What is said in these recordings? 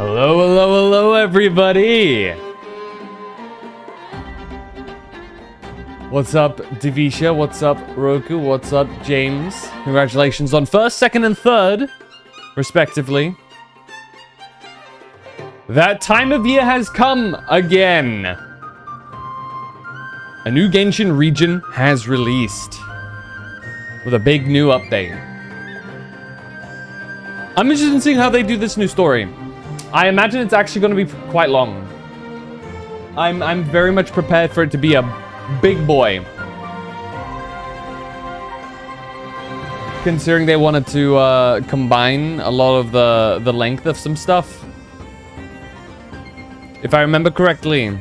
Hello, hello, hello, everybody! What's up, Divisha? What's up, Roku? What's up, James? Congratulations on first, second, and third, respectively. That time of year has come again. A new Genshin region has released with a big new update. I'm interested in seeing how they do this new story. I imagine it's actually going to be quite long. I'm very much prepared for it to be a big boy. Considering they wanted to combine a lot of the length of some stuff. If I remember correctly.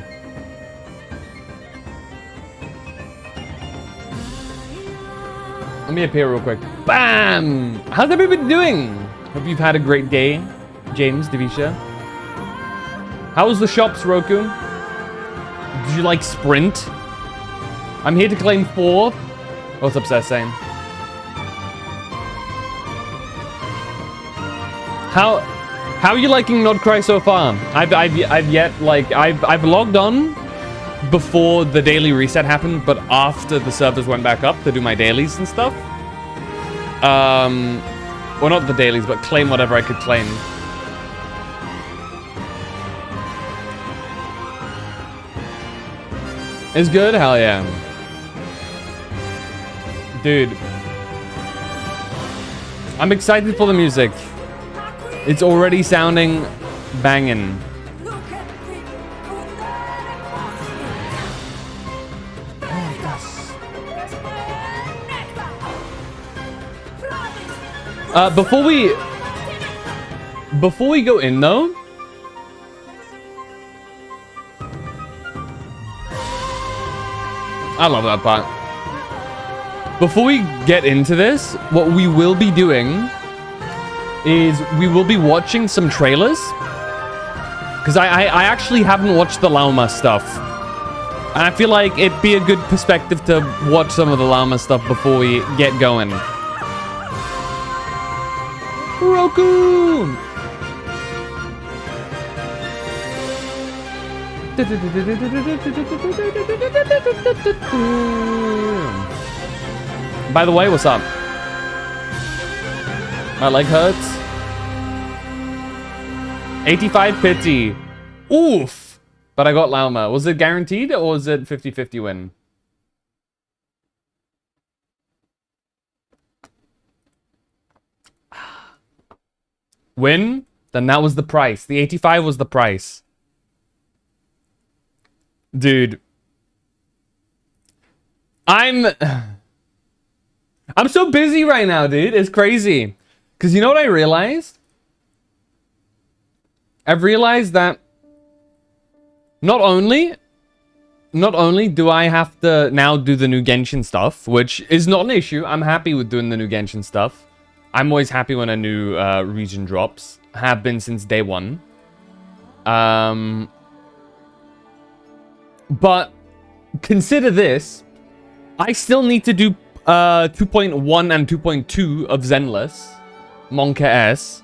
Let me appear real quick. Bam! How's everybody doing? Hope you've had a great day. James, Divisha. How was the shops, Roku? Did you like sprint? I'm here to claim 4th. What's up, saying? How are you liking NOD-KRAI so far? I've logged on before the daily reset happened, but after the servers went back up to do my dailies and stuff. Well, not the dailies, but claim whatever I could claim. It's good? Hell yeah. Dude. I'm excited for the music. It's already sounding banging. Before we go in though, I love that part. Before we get into this, what we will be doing is we will be watching some trailers. Because I actually haven't watched the Llama stuff. And I feel like it'd be a good perspective to watch some of the Llama stuff before we get going. Roku! By the way, what's up? My leg hurts. 85 pity. Oof! But I got Llama. Was it guaranteed or was it 50-50 win? Win? Then that was the price. The 85 was the price. Dude. I'm so busy right now, dude. It's crazy. Because you know what I realized? I've realized that not only do I have to now do the new Genshin stuff, which is not an issue. I'm happy with doing the new Genshin stuff. I'm always happy when a new region drops. Have been since day one. But consider this. I still need to do 2.1 and 2.2 of Zenless. Monka S.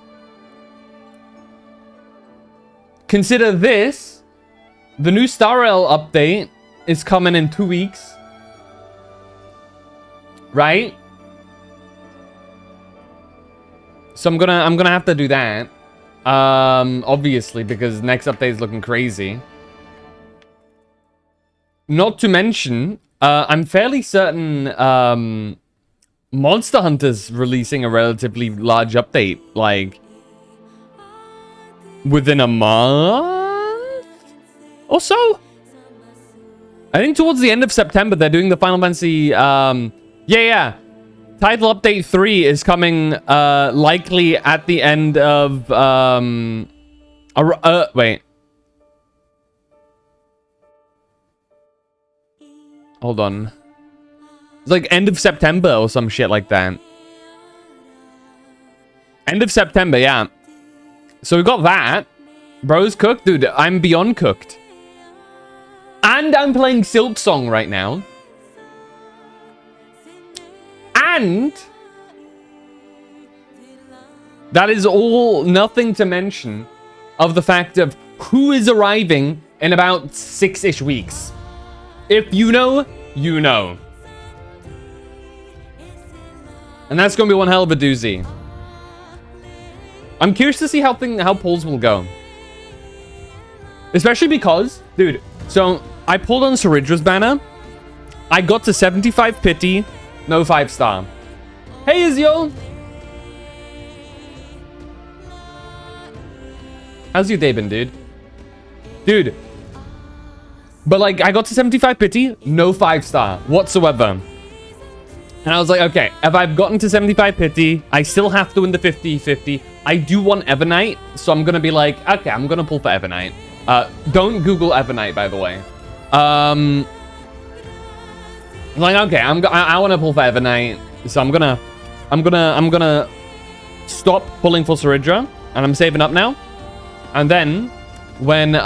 Consider this. The new Star Rail update is coming in 2 weeks. Right? So I'm gonna have to do that. Obviously, because next update is looking crazy. Not to mention, I'm fairly certain Monster Hunter's releasing a relatively large update, like within a month or so. I think towards the end of September they're doing the Final Fantasy. Yeah. Title update 3 is coming likely at the end of wait. Hold on. It's like end of September or some shit like that. End of September, yeah. So we got that. Bro's cooked. Dude, I'm beyond cooked. And I'm playing Silk Song right now. And that is all nothing to mention of the fact of who is arriving in about 6-ish weeks. If you know, you know. And that's going to be one hell of a doozy. I'm curious to see how polls will go. Especially because, dude, so I pulled on Saridra's banner. I got to 75 pity, no 5-star. Hey, Izio. How's your day been, dude? Dude. But, like, I got to 75 pity, no 5-star whatsoever. And I was like, okay, if I've gotten to 75 pity, I still have to win the 50-50. I do want Evernight, so I'm going to be like, okay, I'm going to pull for Evernight. Don't Google Evernight, by the way. Like, okay, I want to pull for Evernight, so I'm gonna stop pulling for Saridra, and I'm saving up now. And then, whenever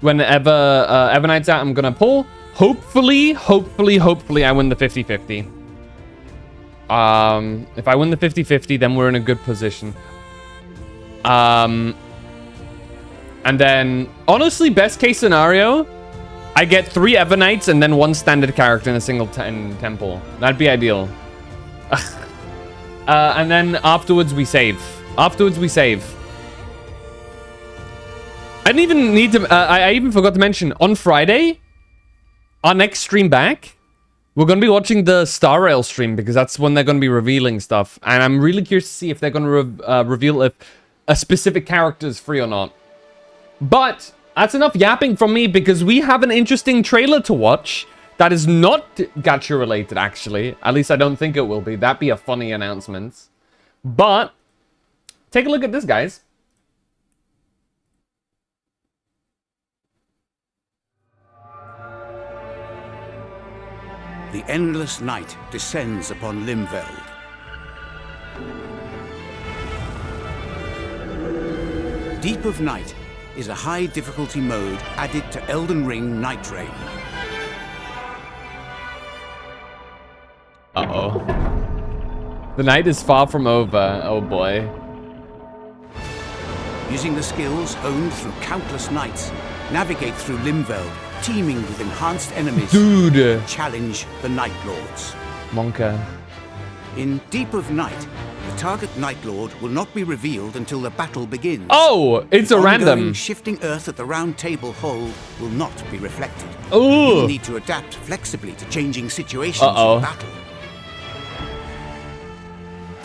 Evernight's out, I'm gonna pull. Hopefully, I win the 50-50. If I win the 50-50, then we're in a good position. And then, honestly, best case scenario, I get 3 Evernights and then 1 standard character in a single temple. That'd be ideal. And then afterwards we save. I didn't even need to... I even forgot to mention, on Friday, our next stream back, we're going to be watching the Star Rail stream because that's when they're going to be revealing stuff. And I'm really curious to see if they're going to reveal if a specific character is free or not. But that's enough yapping from me because we have an interesting trailer to watch that is not gacha related, actually. At least I don't think it will be. That'd be a funny announcement. But take a look at this, guys. The endless night descends upon Limveld. Deep of Night is a high difficulty mode added to Elden Ring Night Rain. Uh-oh. The night is far from over. Oh boy. Using the skills honed through countless nights, navigate through Limveld, teeming with enhanced enemies. Dude. Challenge the Night Lords. Monka. In Deep of Night, the target Night Lord will not be revealed until the battle begins. Oh, it's a random. Shifting Earth at the Round Table hold will not be reflected. Ooh. You'll need to adapt flexibly to changing situations in battle.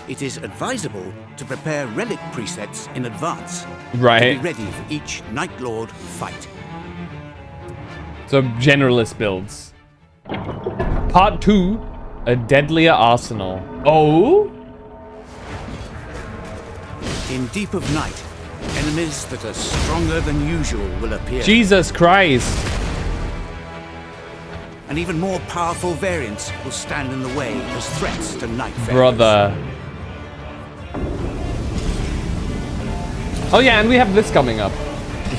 It is advisable to prepare relic presets in advance. Right. To be ready for each Night Lord fight. So, generalist builds. Part 2, a deadlier arsenal. Oh? In Deep of Night, enemies that are stronger than usual will appear. Jesus Christ. And even more powerful variants will stand in the way as threats to Nightfarers. Brother. Oh yeah, and we have this coming up.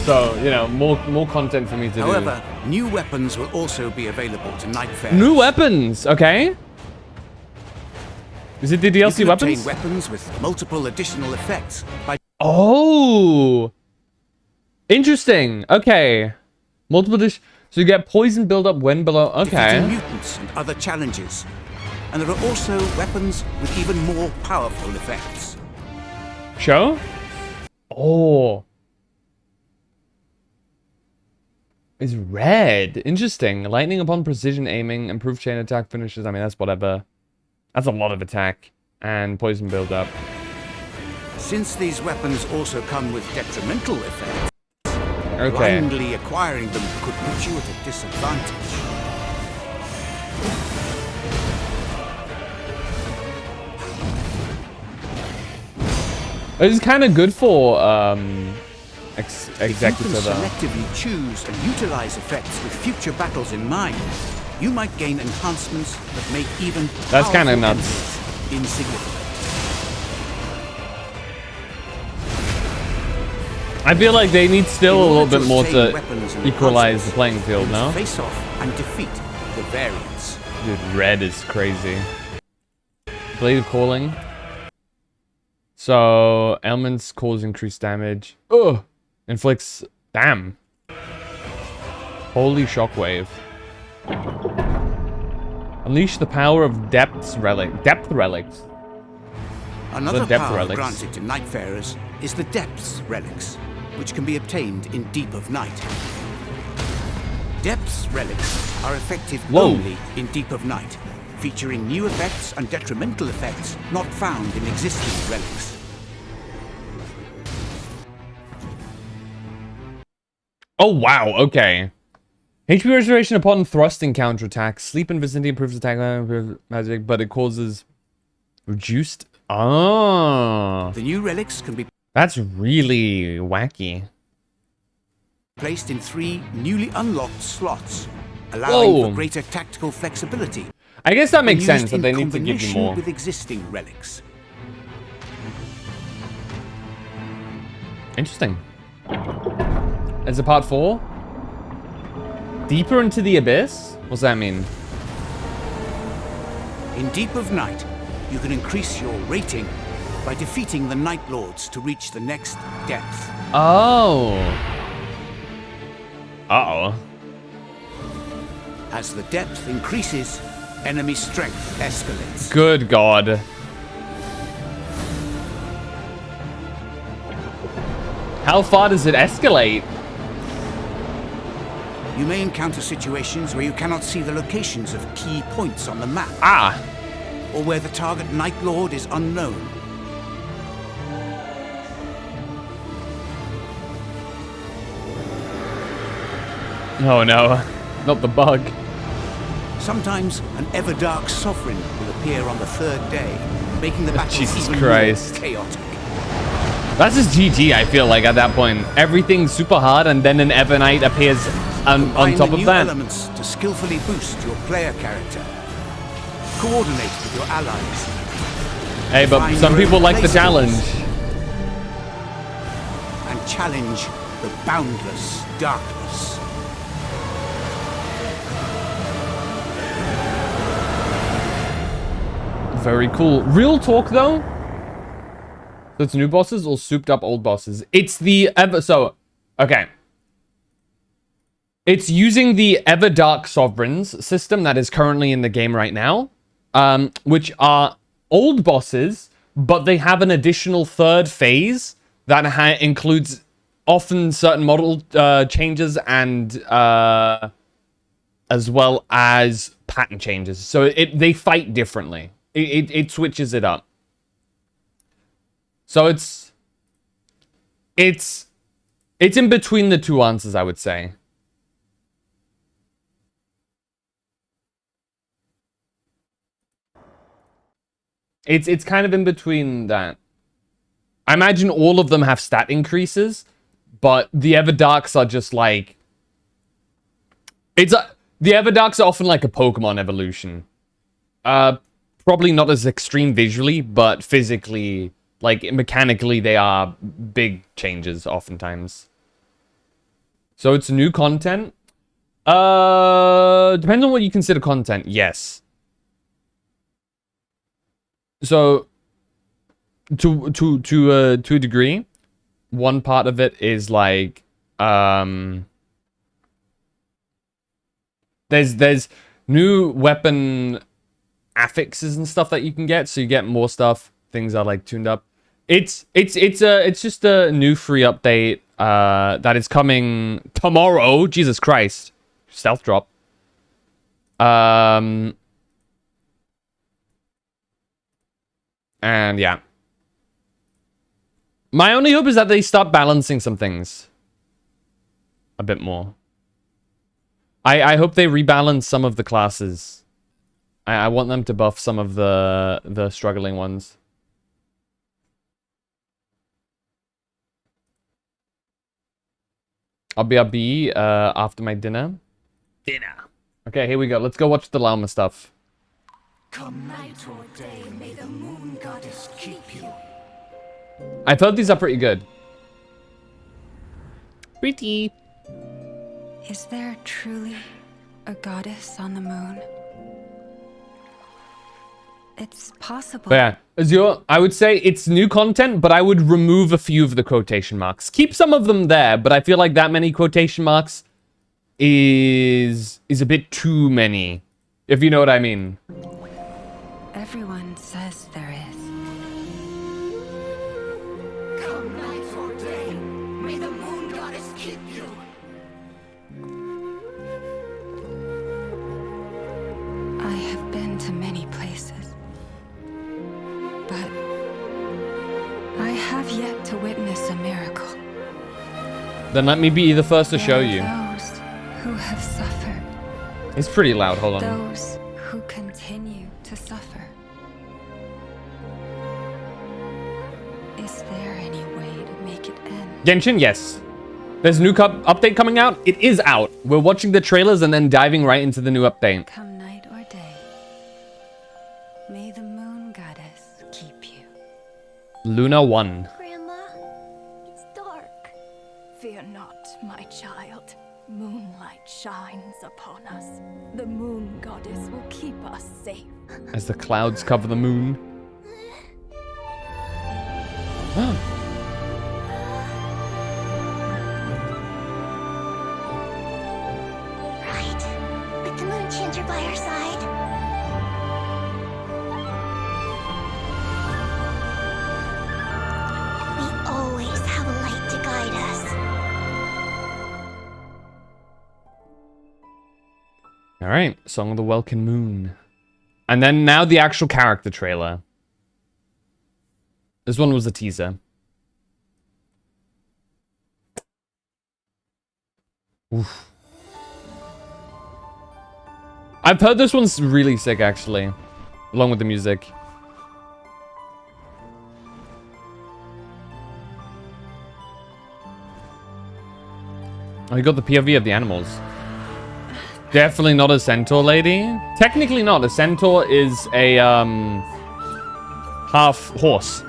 So, you know, more content for me to do. However, new weapons will also be available to Nightfarers. New weapons, okay. Is it the DLC weapons? Obtain weapons with multiple additional effects by... Oh! Interesting, okay. Multiple so you get poison build-up when below, okay. defeating mutants and other challenges. And there are also weapons with even more powerful effects. Show? Oh. It's red. Interesting. Lightning upon precision aiming, improved chain attack finishes. I mean, that's whatever. That's a lot of attack. And poison build-up. Since these weapons also come with detrimental effects, okay. blindly acquiring them could put you at a disadvantage. It's kind of good for Executor. If you can selectively choose and utilize effects with future battles in mind, you might gain enhancements that make even that's kind of nuts. Insignificant. I feel like they need still a little bit more to equalize the playing field, no? Face off and defeat the variants. Dude, red is crazy. Blade of Calling. So, ailments cause increased damage. Ugh! Inflicts... Damn. Holy shockwave. Unleash the power of Depth Relics. Another Depth power relics. granted to Nightfarers is the Depths Relics, which can be obtained in Deep of Night. Depths Relics are effective only in Deep of Night, featuring new effects and detrimental effects not found in existing relics. Oh, wow, okay. HP restoration upon thrusting counterattack. Sleep and vicinity improves attack magic, but it causes reduced... Oh. The new relics can be That's really wacky. placed in 3 newly unlocked slots, allowing Whoa. for greater tactical flexibility. I guess that makes when sense used that in they need to give you combination more. with existing relics. Interesting. Is it part 4? Deeper into the abyss? What's that mean? In Deep of Night, you can increase your rating by defeating the Night Lords to reach the next depth. Oh. Uh-oh. As the depth increases, enemy strength escalates. Good God. How far does it escalate? You may encounter situations where you cannot see the locations of key points on the map, Ah. or where the target Night Lord is unknown. Oh no. Not the bug. Sometimes an ever-dark sovereign will appear on the 3rd day, making the battle Jesus even Christ. more chaotic. That's just GG, I feel like, at that point. Everything's super hard, and then an Evernight appears on Combine top the of new that. elements to skillfully boost your player character. Coordinate with your allies. Hey, but Find some your people like the places. challenge. And challenge the boundless darkness. Very cool. Real talk, though. So it's new bosses or souped up old bosses? It's the okay. It's using the Everdark Sovereigns system that is currently in the game right now, which are old bosses, but they have an additional 3rd phase that includes often certain model changes and as well as pattern changes. So they fight differently. It switches it up. So it's in between the two answers, I would say. It's kind of in between that. I imagine all of them have stat increases, but the Everdarks are just like the Everdarks are often like a Pokemon evolution. Probably not as extreme visually, but physically, like mechanically, they are big changes oftentimes. So it's new content. Depends on what you consider content. Yes. So to a degree, one part of it is like there's new weapon affixes and stuff that you can get, so you get more stuff. Things are like tuned up. It's just a new free update that is coming tomorrow. Jesus Christ. Stealth drop. And yeah. My only hope is that they start balancing some things a bit more. I hope they rebalance some of the classes. I want them to buff some of the struggling ones. I'll be after my dinner. Okay, here we go. Let's go watch the llama stuff. Come night or day, may the moon goddess keep you. I've heard these are pretty good. Pretty. Is there truly a goddess on the moon? It's possible. But yeah, Azure, I would say it's new content, but I would remove a few of the quotation marks. Keep some of them there, but I feel like that many quotation marks is a bit too many, if you know what I mean. Everyone says there is. Come night or day, may the moon goddess keep you. I have been to many places, but I have yet to witness a miracle. Then let me be the first to show you. There are those who have suffered, It's pretty loud, hold on. those who continue to suffer. Is there any way to make it end? Genshin, yes. There's a new update coming out. It is out. We're watching the trailers and then diving right into the new update. Come night or day, may the moon goddess keep you. Luna 1. Grandma, it's dark. Fear not, my child. Moonlight shines upon us. The moon goddess will keep us safe. As the clouds cover the moon. Right. With the moon chanter by our side. We always have a light to guide us. All right, Song of the Welkin Moon. And then now the actual character trailer. This one was a teaser. Oof. I've heard this one's really sick, actually. Along with the music. Oh, you got the POV of the animals. Definitely not a centaur lady. Technically not. A centaur is a, half horse.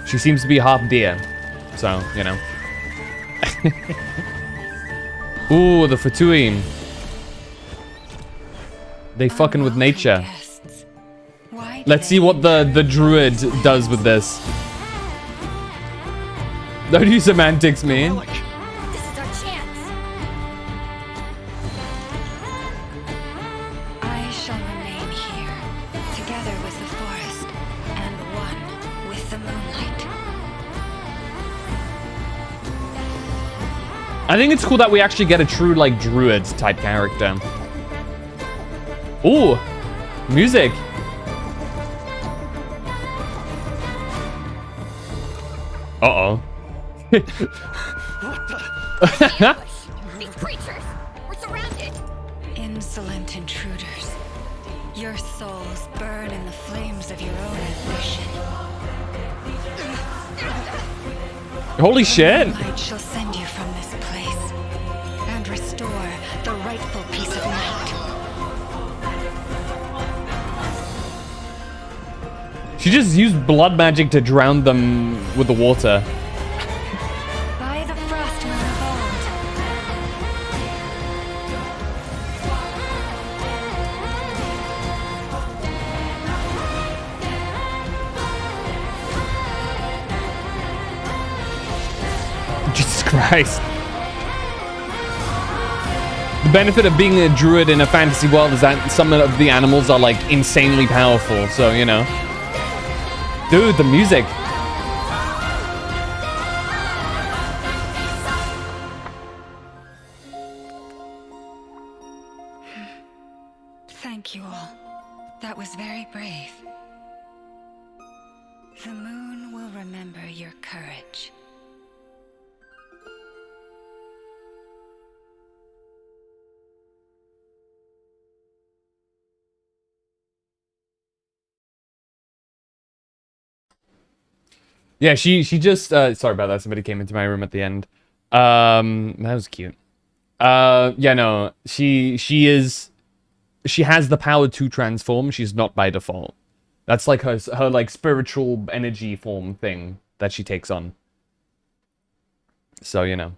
She seems to be half deer. So, you know. Ooh, the Fatui. They fucking with nature. Let's see what the druid does with this. Don't use semantics, man. This is our chance. I shall remain here, together with the forest, and one with the moonlight. I think it's cool that we actually get a true, like, druid type character. Ooh, music. Uh-oh. These creatures, we're surrounded. Insolent intruders. Your souls burn in the flames of your own ambition. Holy shit. Light shall send you from this place and restore the rightful peace of night. She just used blood magic to drown them with the water. By the frost moon of old. Jesus Christ. The benefit of being a druid in a fantasy world is that some of the animals are like insanely powerful, so you know. Dude, the music. Thank you all. That was very brave. The moon will remember your courage. Yeah, she just sorry about that. Somebody came into my room at the end. That was cute. Yeah, no. She has the power to transform. She's not by default. That's like her like spiritual energy form thing that she takes on. So, you know.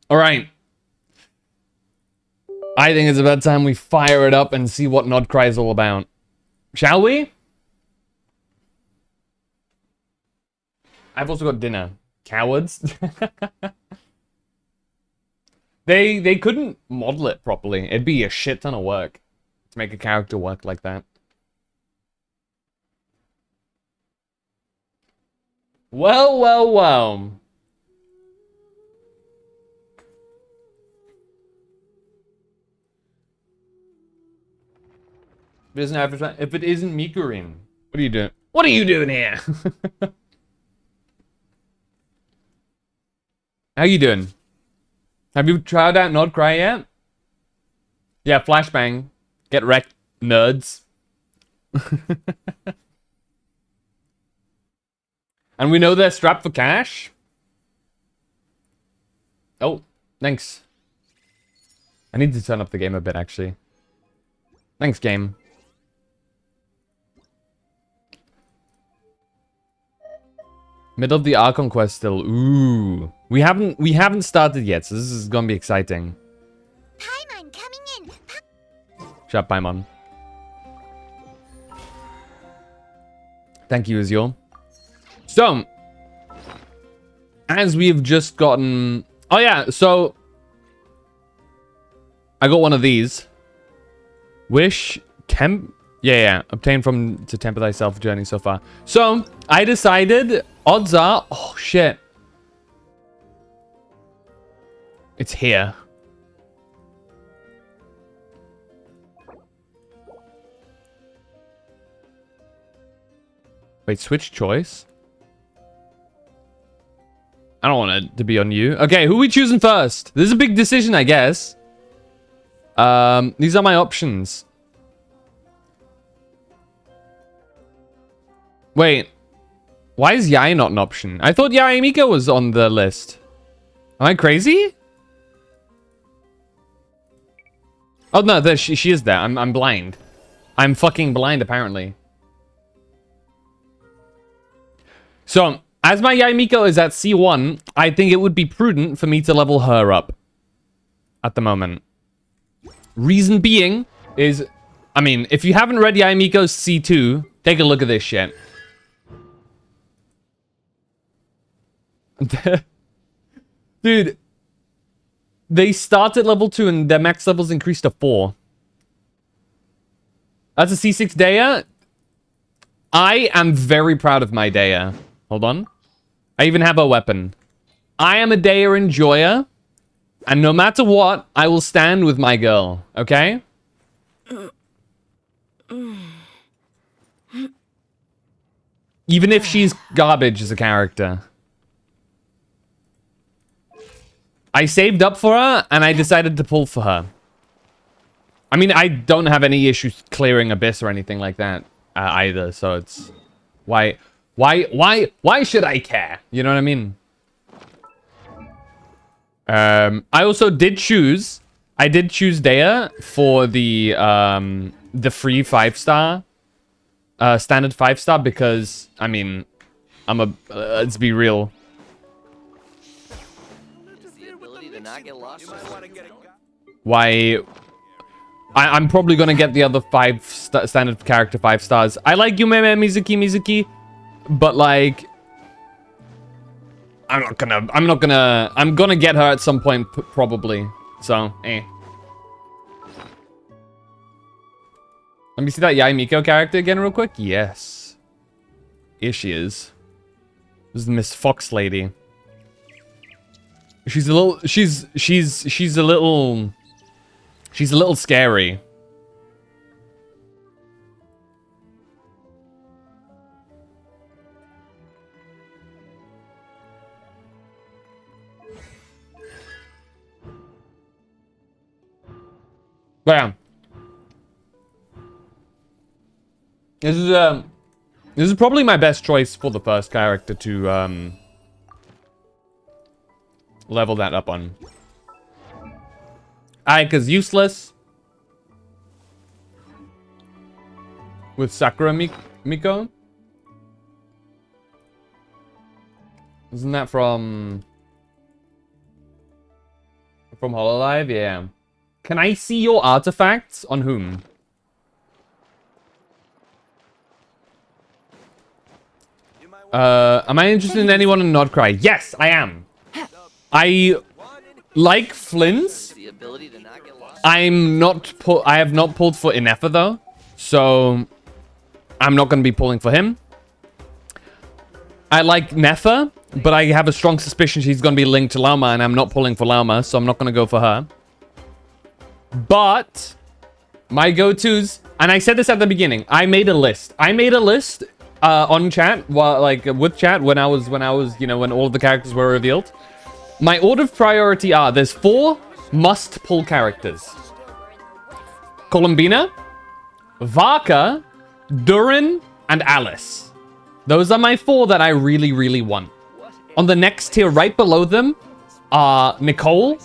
All right. I think it's about time we fire it up and see what NOD-KRAI is all about. Shall we? I've also got dinner. Cowards. They couldn't model it properly. It'd be a shit ton of work to make a character work like that. Well, well, well. If it isn't Mikurin, what are you doing? What are you doing here? How you doing? Have you tried out NOD-KRAI yet? Yeah, flashbang. Get wrecked, nerds. And we know they're strapped for cash. Oh, thanks. I need to turn up the game a bit, actually. Thanks, game. Middle of the Archon quest still. Ooh. We haven't started yet, so this is gonna be exciting. Paimon coming in. Shut up, Paimon. Thank you, Azure. So, as we've just gotten... Oh yeah, so... I got one of these. Wish temp... Yeah. Obtain from to temper thyself journey so far. So, I decided... Odds are... Oh, shit. It's here. Wait, switch choice? I don't want it to be on you. Okay, who are we choosing first? This is a big decision, I guess. These are my options. Wait. Why is Yai not an option? I thought Yai Miko was on the list. Am I crazy? Oh, no, there, she is there. I'm blind. I'm fucking blind, apparently. So, as my Yai Miko is at C1, I think it would be prudent for me to level her up. At the moment. Reason being is... I mean, if you haven't read Yai Miko's C2, take a look at this shit. Dude, they start at level 2 and their max levels increase to 4. That's a C6 Daya. I am very proud of my Daya. Hold on. I even have a weapon. I am a Daya enjoyer. And no matter what, I will stand with my girl. Okay? Even if she's garbage as a character. I saved up for her, and I decided to pull for her. I mean, I don't have any issues clearing Abyss or anything like that either, so it's... Why should I care? You know what I mean? I also did choose... I did choose Daya for the free 5-star. Standard 5-star because, I mean, I'm a... let's be real. Why... I'm probably gonna get the other standard character 5 stars. I like Yume Mizuki, but like... I'm gonna get her at some point, probably. So, eh. Let me see that Yai Miko character again real quick. Yes. Here she is. This is Miss Fox lady. She's a little... She's a little... She's a little scary. But yeah. This is probably my best choice for the first character to level that up on. Ayaka's useless. With Sakura Miko. Isn't that from Hololive? Yeah. Can I see your artifacts? On whom? Am I interested in anyone in NOD-KRAI? Yes, I am. I like Flynn's. I have not pulled for Inefa though, so I'm not going to be pulling for him. I like Nefa, but I have a strong suspicion she's going to be linked to Lauma, and I'm not pulling for Lauma, so I'm not going to go for her. But my go-tos, and I said this at the beginning, I made a list. I made a list on chat, with chat when I was, you know, when all of the characters were revealed. My order of priority are, there's 4 must-pull characters. Columbina, Varka, Durin, and Alice. Those are my 4 that I really, really want. On the next tier right below them are Nicole,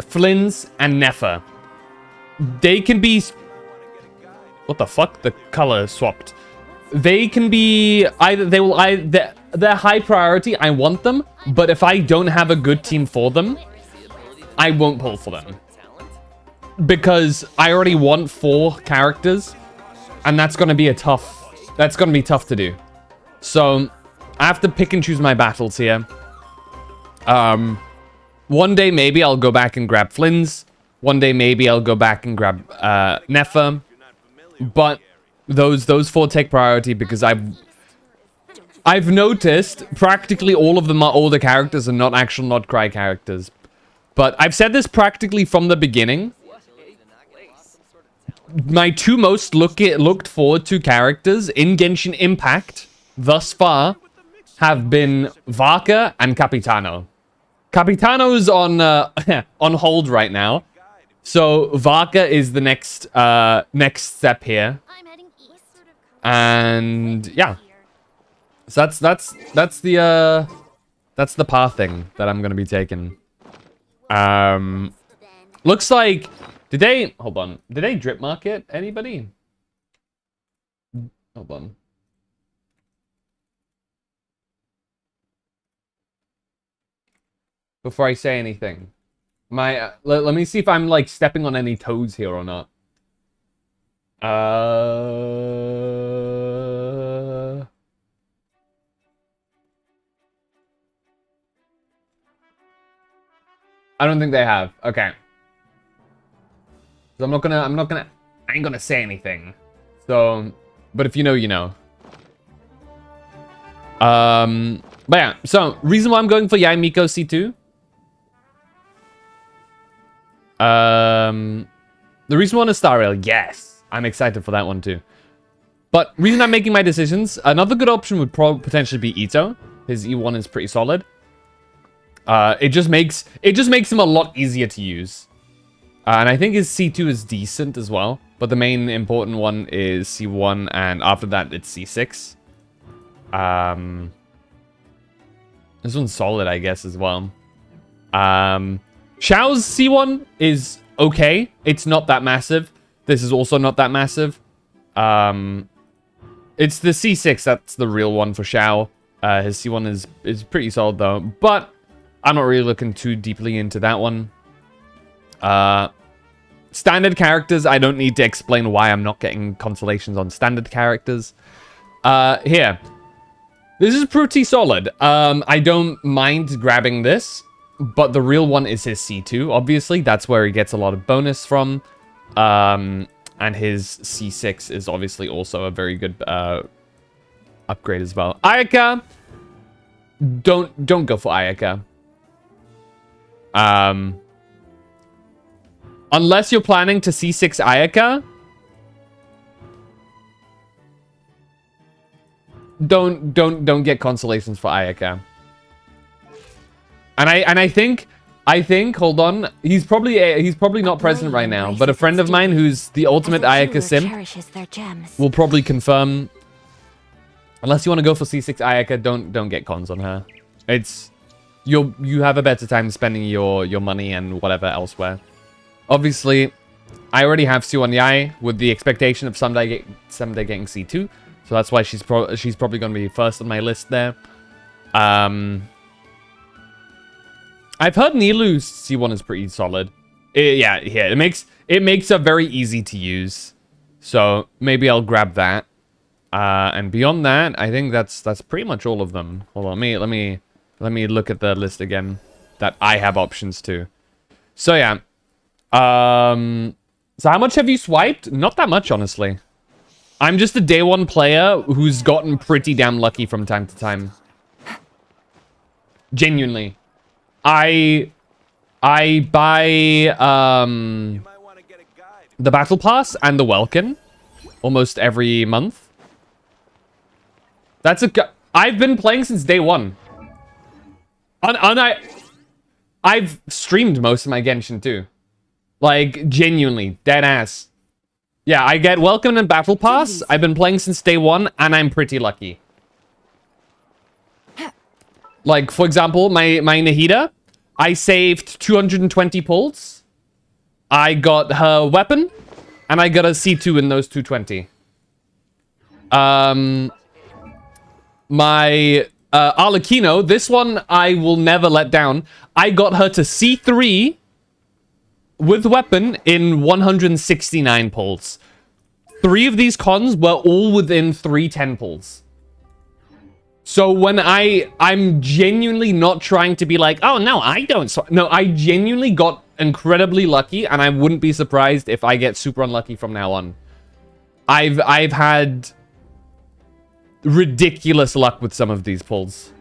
Flynn's, and Nefa. They can be... What the fuck? The color swapped. They can be... They're high priority. I want them. But if I don't have a good team for them, I won't pull for them. Because I already want 4 characters. And that's going to be that's going to be tough to do. So, I have to pick and choose my battles here. One day, maybe I'll go back and grab Flynn's. One day, maybe I'll go back and grab Nefa. But those 4 take priority because I've noticed practically all of them are older characters and not actual NOD-KRAI characters. But I've said this practically from the beginning. My 2 most looked forward to characters in Genshin Impact thus far have been Varka and Capitano. Capitano's on on hold right now, so Varka is the next step here. And yeah, so that's the path thing that I'm gonna be taking. Looks like did they drip market anybody? Hold on. Before I say anything, let me see if I'm like stepping on any toes here or not. I don't think they have. Okay. So I ain't gonna say anything. So, but if you know, you know. But yeah, so reason why I'm going for Yai Miko C2. The reason one is Star Rail, yes. I'm excited for that one too. But reason I'm making my decisions, another good option would potentially be Ito. His E1 is pretty solid. It just makes him a lot easier to use. And I think his C2 is decent as well. But the main important one is C1, and after that it's C6. This one's solid, I guess, as well. Xiao's C1 is okay. It's not that massive. This is also not that massive. It's the C6 that's the real one for Xiao. His C1 is pretty solid, though. But I'm not really looking too deeply into that one. Standard characters, I don't need to explain why I'm not getting constellations on standard characters. Here. This is pretty solid. I don't mind grabbing this. But the real one is his C2, obviously. That's where he gets a lot of bonus from. And his C6 is obviously also a very good upgrade as well. Ayaka, don't go for Ayaka. Unless you're planning to C6 Ayaka, don't get constellations for Ayaka. And I think hold on, he's probably not present right now, but a friend of mine who's the ultimate Ayaka sim will probably confirm. Unless you want to go for C6 Ayaka, don't get cons on her. It's you have a better time spending your money and whatever elsewhere. Obviously, I already have C1 Yai with the expectation of someday getting C2, so that's why she's probably going to be first on my list there. I've heard Nilu's C1 is pretty solid. It makes it very easy to use. So maybe I'll grab that. And beyond that, I think that's pretty much all of them. Hold on, let me look at the list again that I have options to. So yeah. So how much have you swiped? Not that much, honestly. I'm just a day one player who's gotten pretty damn lucky from time to time. Genuinely. I buy the battle pass and the Welkin almost every month. I've been playing since day one. I've streamed most of my Genshin too. Like, genuinely, dead ass. Yeah, I get Welcome and Battle Pass. I've been playing since day one, and I'm pretty lucky. Like, for example, my Nahida, I saved 220 pulls. I got her weapon, and I got a C2 in those 220. My Arlecchino, this one I will never let down. I got her to C3 with weapon in 169 pulls. 3 of these cons were all within 310 pulls. So when I'm genuinely not trying to be like, oh no, I don't. No, I genuinely got incredibly lucky, and I wouldn't be surprised if I get super unlucky from now on. I've had ridiculous luck with some of these pulls,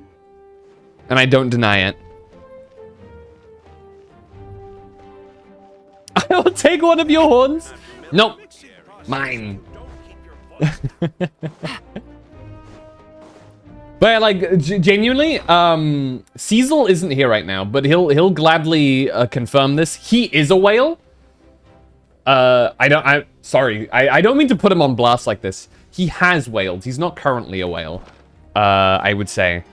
and I don't deny it. I'll take one of your horns. Nope. Mine. But like, genuinely, Cecil isn't here right now, but he'll gladly confirm this. He is a whale. Sorry, I don't mean to put him on blast like this. He has whaled. He's not currently a whale. I would say.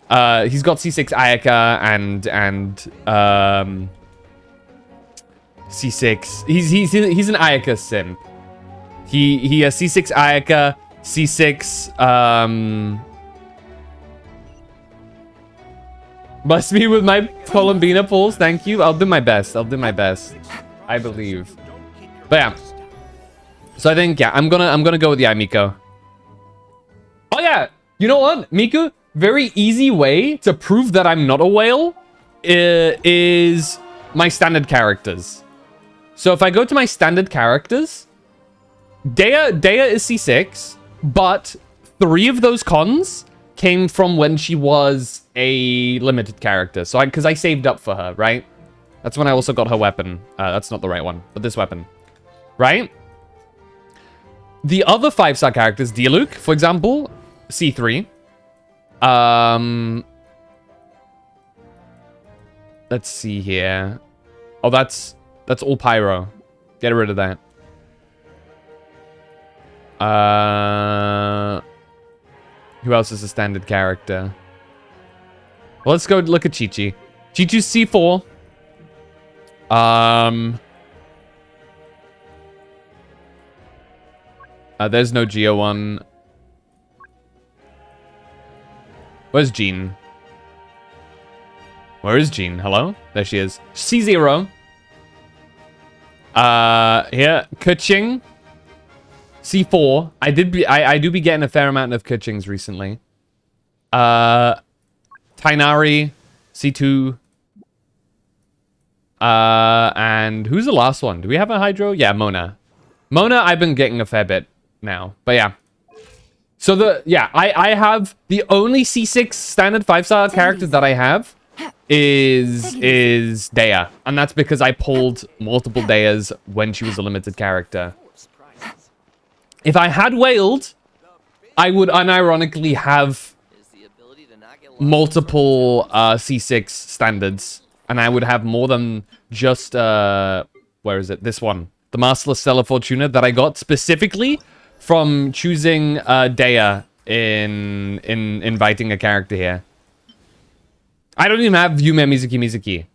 He's got C6 Ayaka and C6. He's an Ayaka simp. He has C6 Ayaka, C6 must be with my Columbina pulls. Thank you. I'll do my best. I'll do my best. I believe. But yeah. So I think yeah, I'm gonna go with the Miko. Oh yeah, you know what, Miku? Very easy way to prove that I'm not a whale is my standard characters. So if I go to my standard characters, Dea is C6, but 3 of those cons came from when she was a limited character. So because I saved up for her, right? That's when I also got her weapon. That's not the right one, but this weapon, right? The other 5-star characters, Diluc, for example, C3. Let's see here. Oh, that's all pyro. Get rid of that. Who else is a standard character? Well, let's go look at Chi-Chi. Chi-Chi's C4. There's no Geo one. Where's Jean? Where is Jean? Hello? There she is. C0. Here, Keqing. C4. I do be getting a fair amount of Keqings recently. Tainari. C2. And who's the last one? Do we have a Hydro? Yeah, Mona. Mona, I've been getting a fair bit now. But yeah. So I have the only C6 standard 5-star character that I have is Dea. And that's because I pulled multiple Deas when she was a limited character. If I had whaled, I would unironically have multiple C6 standards. And I would have more than just, where is it? This one. The Masterless Stellar Fortuna that I got specifically from choosing Dea in inviting a character here. I don't even have Yume Mizuki.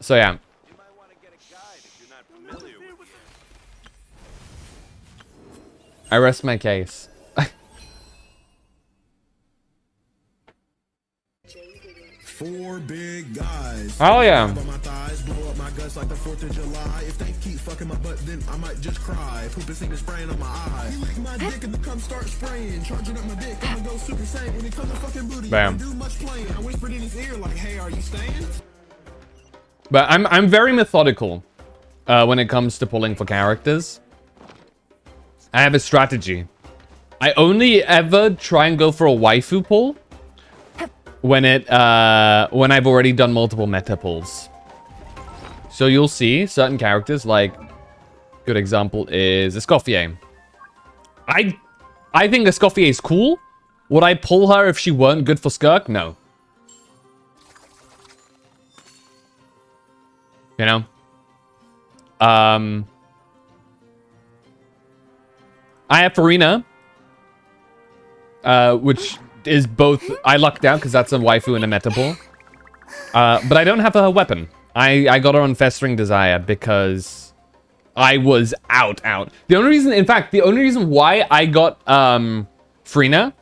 So yeah. I rest my case. big guys. Oh yeah. My thighs blow up my guts like the 4th of July. If they keep fucking my butt, then I might just cry. Poop is spraying on my eye. You lick my dick and come start spraying. Charging up my dick, I'ma go super saiyan. When it comes to fucking booty, Bam. I don't do much playing. I whispered in his ear like, hey, are you staying? But I'm very methodical when it comes to pulling for characters. I have a strategy. I only ever try and go for a waifu pull when I've already done multiple meta pulls. So you'll see certain characters, like good example is Escoffier. I think Escoffier is cool. Would I pull her if she weren't good for Skirk? No. You know? I have Farina, which is both... I lucked out because that's a waifu and a meta pull. But I don't have her weapon. I got her on Festering Desire because I was out. The only reason... In fact, the only reason why I got Farina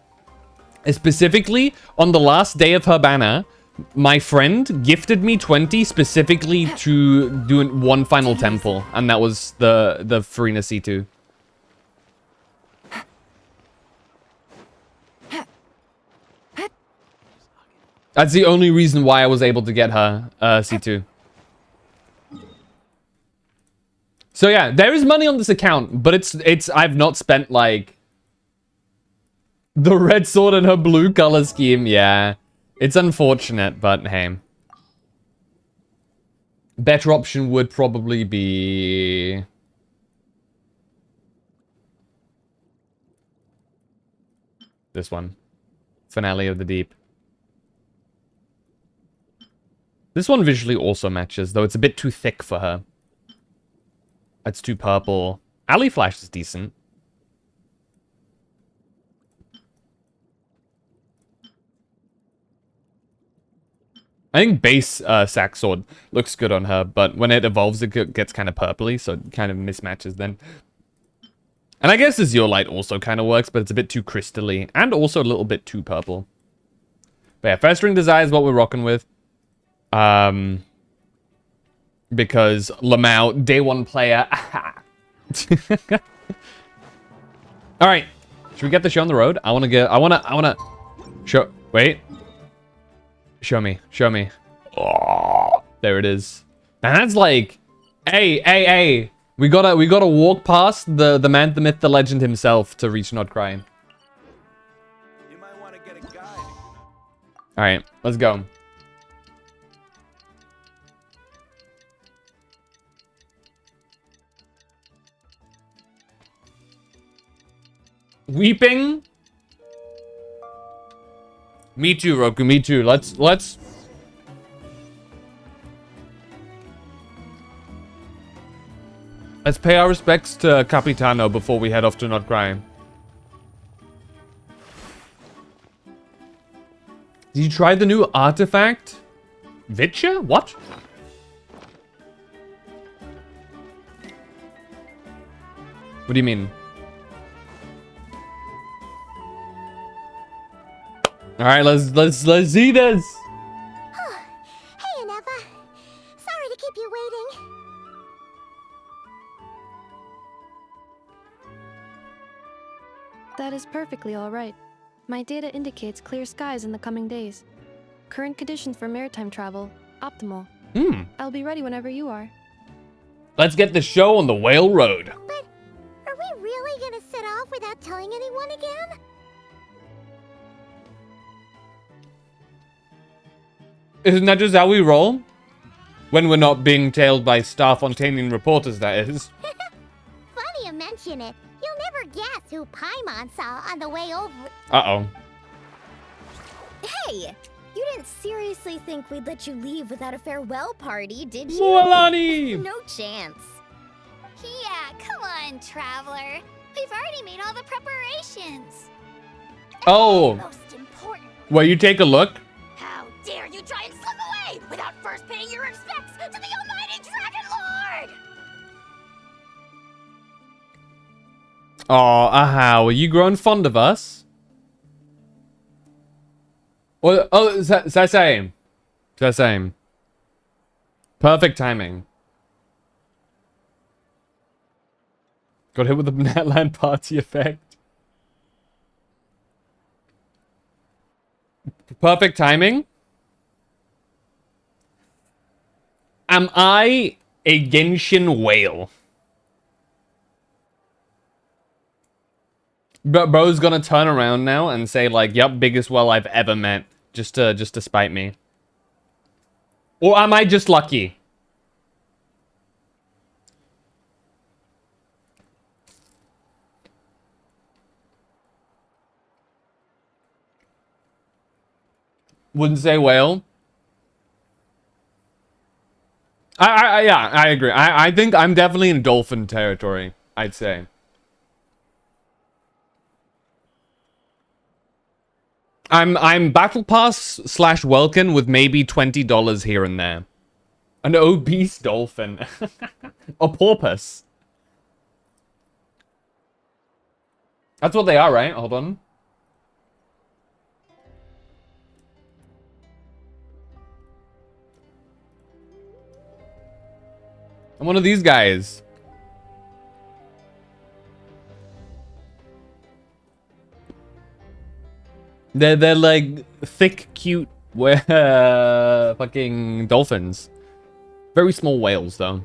is specifically on the last day of her banner, my friend gifted me 20 specifically to do one final temple, and that was the Farina C2. That's the only reason why I was able to get her C2. So yeah, there is money on this account, but it's I've not spent like the red sword and her blue color scheme. Yeah. It's unfortunate, but hey. Better option would probably be... this one. Finale of the Deep. This one visually also matches, though it's a bit too thick for her. It's too purple. Alley Flash is decent. I think base sack sword looks good on her, but when it evolves, it gets kind of purpley, so it kind of mismatches then. And I guess Azure Light also kind of works, but it's a bit too crystally, and also a little bit too purple. But yeah, First Ring Desire is what we're rocking with. Because Lamau, day one player. All right, should we get the show on the road? I wanna show. Wait. Show me. Oh, there it is. And that's like, hey. We gotta walk past the man, the myth, the legend himself to reach NOD-KRAI. You might want to get a guide. All right, let's go. Weeping. Me too, Roku. Me too. Let's pay our respects to Capitano before we head off to NOD-KRAI. Did you try the new artifact? Vitcha? What? What do you mean? All right, let's see this. Hey, Aneva. Sorry to keep you waiting. That is perfectly all right. My data indicates clear skies in the coming days. Current conditions for maritime travel, optimal. I'll be ready whenever you are. Let's get the show on the Whale Road. But are we really gonna set off without telling anyone again? Isn't that just how we roll? When we're not being tailed by Star-Fontanian reporters, that is. Funny you mention it. You'll never guess who Paimon saw on the way over. Uh-oh. Hey! You didn't seriously think we'd let you leave without a farewell party, did you? Mualani! No chance. Yeah, come on, Traveler. We've already made all the preparations. Oh. Most important. Well, you take a look. How dare you try and slip away without first paying your respects to the almighty Dragon Lord! Oh, Ahau, are you growing fond of us? Oh, Sasay. Just saying. Perfect timing. Got hit with the Netland party effect. Perfect timing. Am I a Genshin whale? But bro's gonna turn around now and say like, "Yep, biggest whale I've ever met," just to spite me. Or am I just lucky? Wouldn't say whale. Yeah, I agree. I think I'm definitely in dolphin territory, I'd say. I'm Battle Pass / Welkin with maybe $20 here and there. An obese dolphin. A porpoise. That's what they are, right? Hold on. I'm one of these guys. They're like thick, cute, fucking dolphins. Very small whales, though.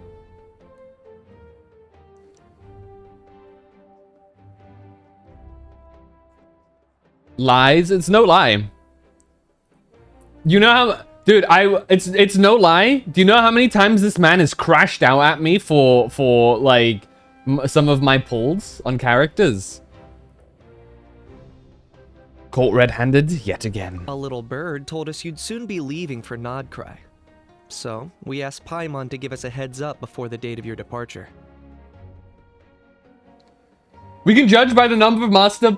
Lies? It's no lie. You know how, dude? It's no lie. Do you know how many times this man has crashed out at me for like some of my pulls on characters? Caught red-handed yet again. A little bird told us you'd soon be leaving for NOD-KRAI. So, we asked Paimon to give us a heads up before the date of your departure. We can judge by the number of master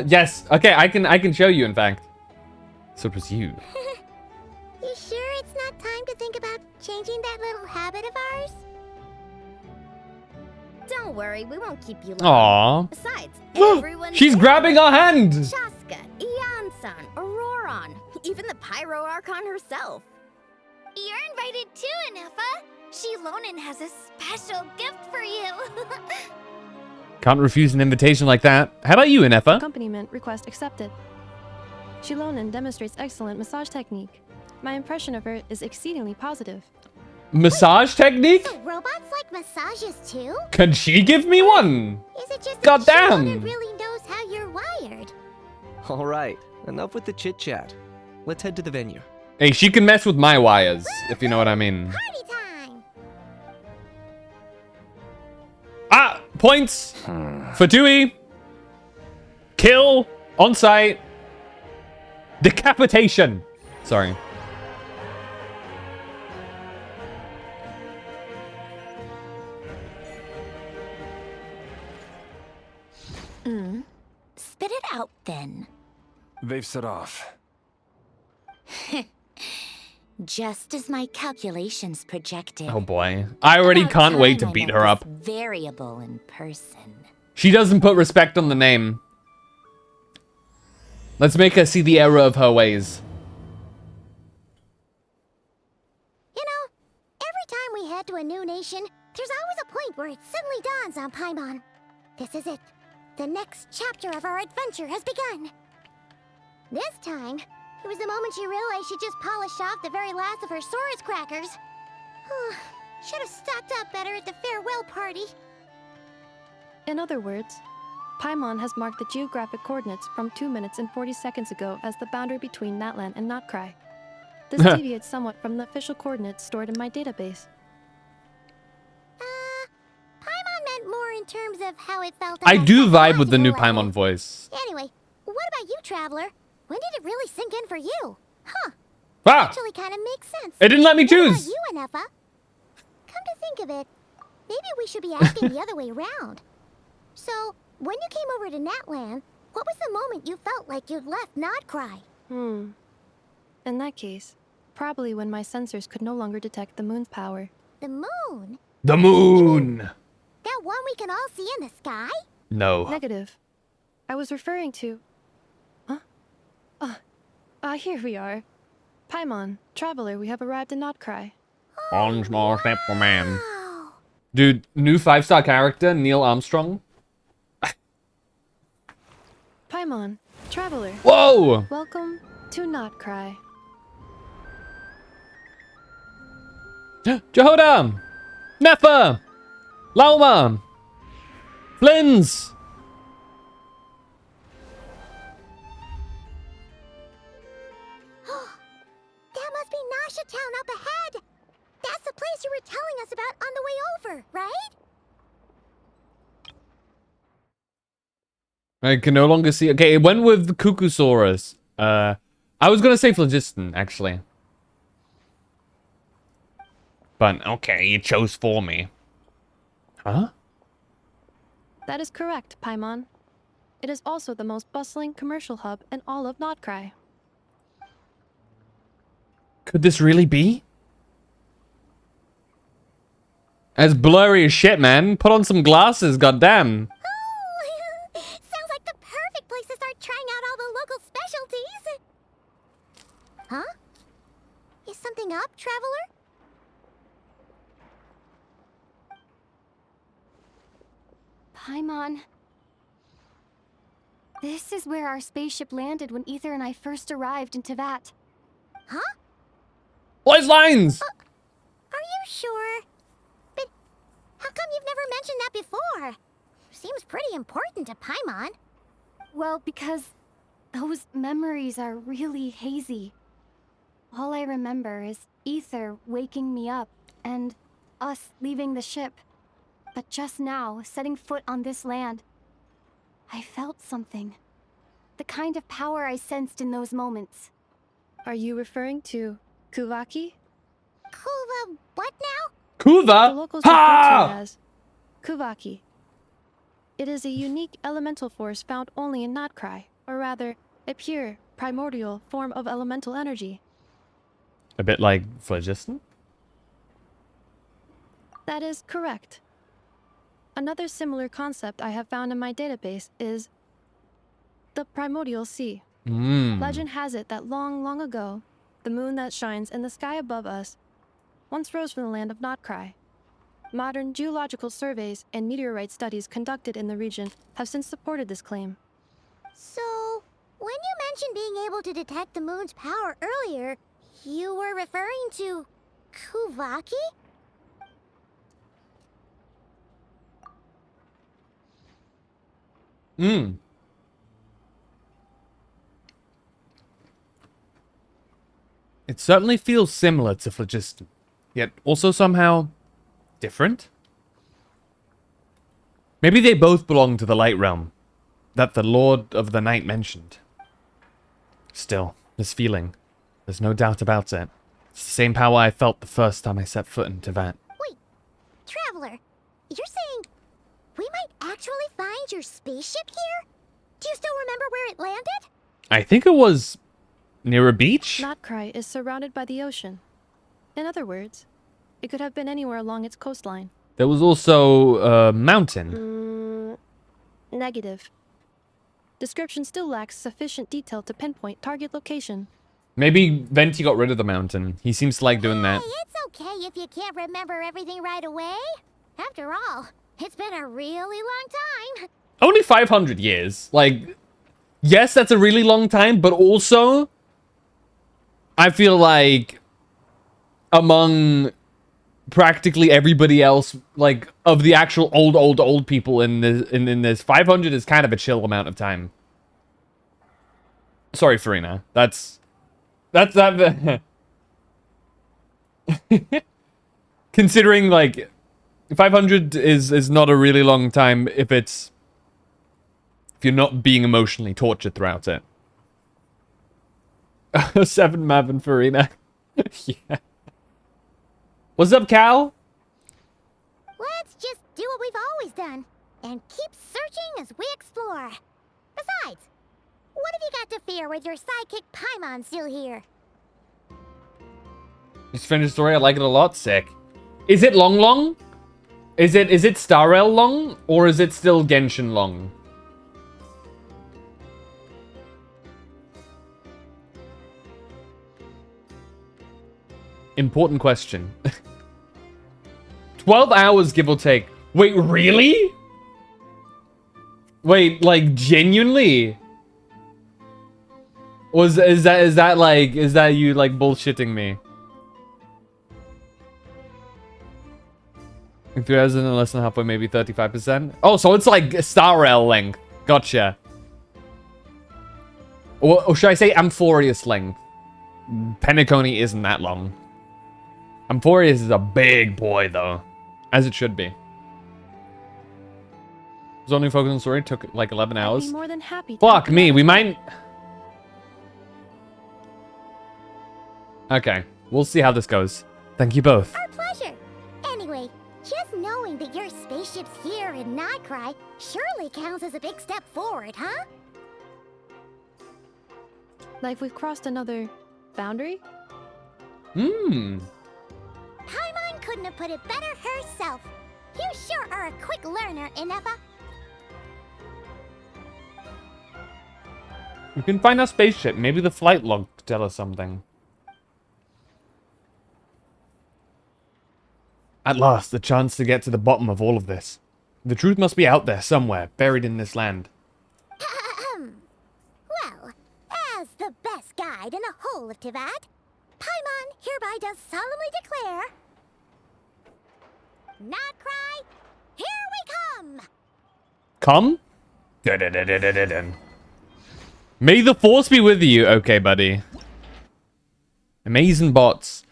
yes. Okay, I can show you, in fact. So it was you. You sure it's not time to think about changing that little habit of ours? Don't worry, we won't keep you long. Aww. Besides, everyone's She's grabbing our hand! Shaska, Iansan, Auroron, even the Pyro Archon herself. You're invited too, Anefa. Shilonen has a special gift for you. Can't refuse an invitation like that. How about you, Anefa? Accompaniment request accepted. Shilonen demonstrates excellent massage technique. My impression of her is exceedingly positive. Massage technique? So robots like massages too? Can she give me one? Is it just God that damn. Shilonen really knows how you're wired? Alright, enough with the chit-chat. Let's head to the venue. Hey, she can mess with my wires, if you know what I mean. Party time! Ah! Points! For Dewey. Kill. On site. Decapitation. Sorry. Spit it out then. They've set off. Just as my calculations projected. Oh boy. I already About can't wait to time I beat met her this up. Variable in person. She doesn't put respect on the name. Let's make her see the error of her ways. You know, every time we head to a new nation, there's always a point where it suddenly dawns on Paimon. This is it. The next chapter of our adventure has begun. This time, it was the moment she realized she just polished off the very last of her Saurus crackers. Should have stocked up better at the farewell party. In other words, Paimon has marked the geographic coordinates from 2 minutes and 40 seconds ago as the boundary between Natlan and NOD-KRAI. This deviates somewhat from the official coordinates stored in my database. Paimon meant more in terms of how it felt. I do vibe with the new psychological Paimon level. voice. Anyway, what about you, Traveler? When did it really sink in for you? Huh. Ah! Actually kind of makes sense. It didn't let me What about choose. you, Anefa? Come to think of it, maybe we should be asking the other way around. So, when you came over to Natlan, what was the moment you felt like you'd left NOD-KRAI? In that case, probably when my sensors could no longer detect the moon's power. The moon? The moon. That one we can all see in the sky? No. Negative. I was referring to... Huh? Here we are. Paimon, traveler, we have arrived in NOD-KRAI. On small step for man. Dude, new 5-star character, Neil Armstrong. Paimon, traveler. Whoa! Welcome to NOD-KRAI. Jehoda! Nefa! Lauma! Flins! That must be Nasha Town up ahead. That's the place you were telling us about on the way over, right? I can no longer see. Okay, it went with Cuckoosaurus. I was gonna say Phlogiston, actually. But okay, you chose for me. Huh? That is correct, Paimon. It is also the most bustling commercial hub in all of NOD-KRAI. Could this really be? As blurry as shit, man. Put on some glasses, goddamn. Oh, sounds like the perfect place to start trying out all the local specialties. Huh? Is something up, traveler? Paimon. This is where our spaceship landed when Ether and I first arrived in Teyvat. Huh? Voice lines! Are you sure? But how come you've never mentioned that before? Seems pretty important to Paimon. Well, because those memories are really hazy. All I remember is Ether waking me up and us leaving the ship. But just now, setting foot on this land, I felt something. The kind of power I sensed in those moments. Are you referring to Kuvaki? Kuva, what now? Kuva? The locals refer to it as Kuvaki. It is a unique elemental force found only in NOD-KRAI, or rather, a pure, primordial form of elemental energy. A bit like Phlogiston? That is correct. Another similar concept I have found in my database is the primordial sea. Legend has it that long, long ago, the moon that shines in the sky above us once rose from the land of NOD-KRAI. Modern geological surveys and meteorite studies conducted in the region have since supported this claim. So, when you mentioned being able to detect the moon's power earlier, you were referring to Kuvaki? It certainly feels similar to Phlogiston, yet also somehow different. Maybe they both belong to the light realm that the Lord of the Night mentioned. Still, this feeling, there's no doubt about it. It's the same power I felt the first time I set foot in Teyvat. Wait, Traveler, you're saying we might actually find your spaceship here? Do you still remember where it landed? I think it was near a beach? NOD-KRAI is surrounded by the ocean. In other words, it could have been anywhere along its coastline. There was also a mountain. Negative. Description still lacks sufficient detail to pinpoint target location. Maybe Venti got rid of the mountain. He seems to like doing that. Hey, it's okay if you can't remember everything right away. After all, it's been a really long time. Only 500 years. Like, yes, that's a really long time, but also, I feel like among practically everybody else, like, of the actual old people in this, 500 is kind of a chill amount of time. Sorry, Farina. That's that. Considering, like, 500 is not a really long time if you're not being emotionally tortured throughout it. 7 Mav and Farina. Yeah. What's up, Cal? Let's just do what we've always done and keep searching as we explore. Besides, what have you got to fear with your sidekick Paimon still here? Just finished the story. I like it a lot. Sick. Is it Long? Is it Starrel Long, or is it still Genshin Long? Important question. 12 hours, give or take. Wait, really? Wait, like, genuinely? Is that you, like, bullshitting me? 3 hours and less than halfway, maybe 35%? Oh, so it's like Star Rail length. Gotcha. Or should I say Amphorius length? Penacony isn't that long. Amphorius is a big boy, though. As it should be. Was only focused on story, took like 11 hours. I'd be more than happy to Fuck help me, you we out. might... Okay, we'll see how this goes. Thank you both. Our pleasure. Anyway, just knowing that your spaceship's here in NOD-KRAI surely counts as a big step forward, huh? Like we've crossed another boundary? Hmm. Paimon couldn't have put it better herself. You sure are a quick learner, Inefa. We can find our spaceship. Maybe the flight log could tell us something. At last, the chance to get to the bottom of all of this. The truth must be out there somewhere, buried in this land. Well, as the best guide in the whole of Tivat, Paimon hereby does solemnly declare... NOD-KRAI, here we come! Come? Dun-dun-dun-dun-dun-dun. May the force be with you. Okay, buddy. Amazing bots.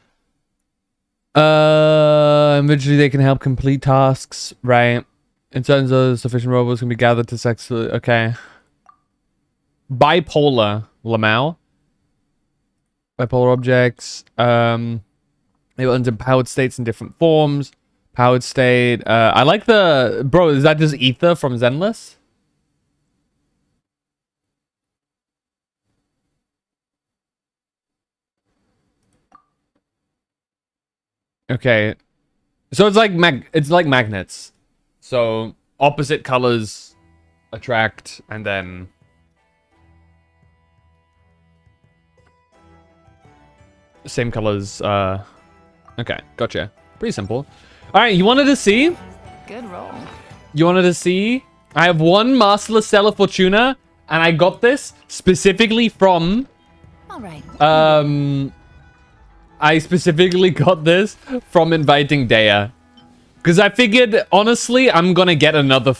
Eventually they can help complete tasks, right? In terms of sufficient robots can be gathered to successfully... Okay. Bipolar, Lamau. Bipolar objects. They will enter powered states in different forms. Powered state. I like the... Bro, is that just Ether from Zenless? Okay. So it's like magnets. So opposite colors attract and then same colors okay, gotcha. Pretty simple. All right, you wanted to see? Good roll. You wanted to see? I have one Masterless Stellar Fortuna and I got this specifically from All right. I specifically got this from inviting Dea. Because I figured, honestly, I'm going to get another...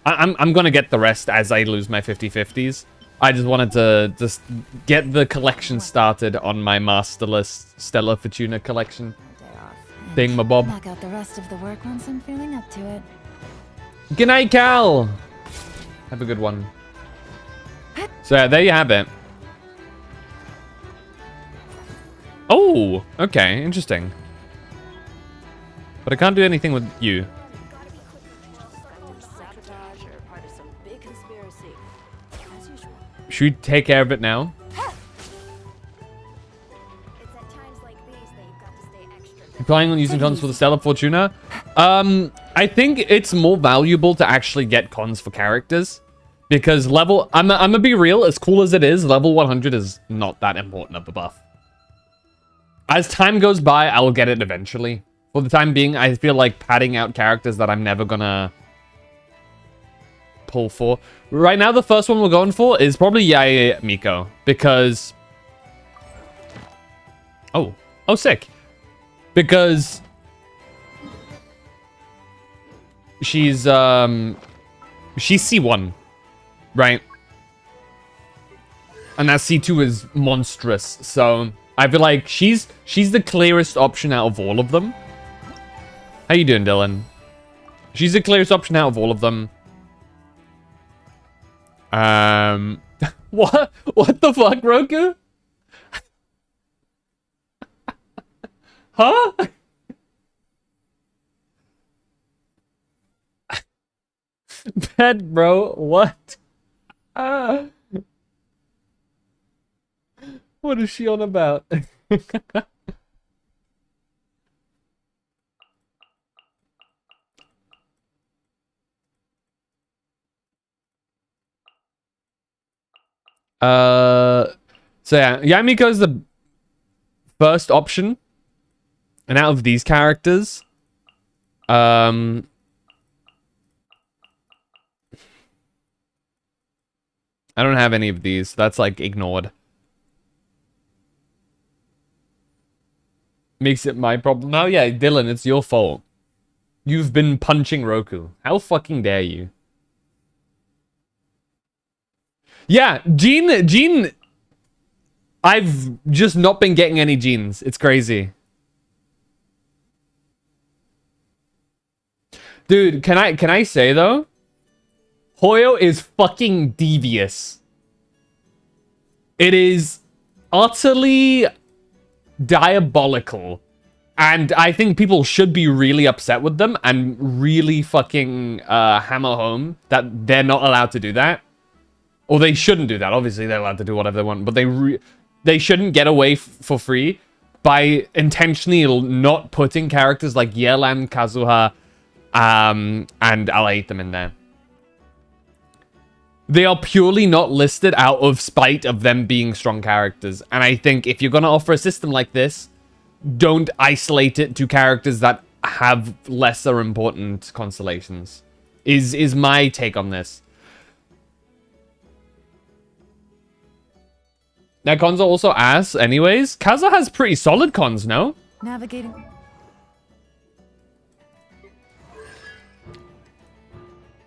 I'm going to get the rest as I lose my 50-50s. I just wanted to just get the collection started on my Masterless Stellar Fortuna collection. Ding my bob. Knock out the rest of the work once I'm feeling up to it. Good night, Cal. Have a good one. So yeah, there you have it. Oh, okay, interesting. But I can't do anything with you. Should we take care of it now? You planning on using cons for the Stellar Fortuna? I think it's more valuable to actually get cons for characters. Because level... I'm gonna be real, as cool as it is, level 100 is not that important of a buff. As time goes by, I'll get it eventually. For the time being, I feel like padding out characters that I'm never gonna pull for. Right now, the first one we're going for is probably Yae Miko. Because... Oh, sick. Because... She's C1. Right? And that C2 is monstrous, so... I feel like she's the clearest option out of all of them. How you doing, Dylan? She's the clearest option out of all of them. What the fuck, Roku? Huh? Bad, bro. What? What is she on about? So yeah, Yamiko is the first option And out of these characters, I don't have any of these. That's like ignored. Makes it my problem. Oh yeah, Dylan, it's your fault. You've been punching Roku. How fucking dare you? Yeah, Gene, I've just not been getting any genes. It's crazy. Dude, can I say though? Hoyo is fucking devious. It is utterly diabolical. And I think people should be really upset with them and really fucking hammer home that they're not allowed to do that. Or they shouldn't do that. Obviously, they're allowed to do whatever they want. But they shouldn't get away for free by intentionally not putting characters like Yelan, Kazuha, and I'll hate them in there. They are purely not listed out of spite of them being strong characters. And I think if you're going to offer a system like this, don't isolate it to characters that have lesser important constellations. Is my take on this. Now, Konza also asks, anyways, Kaza has pretty solid cons, no? Navigating.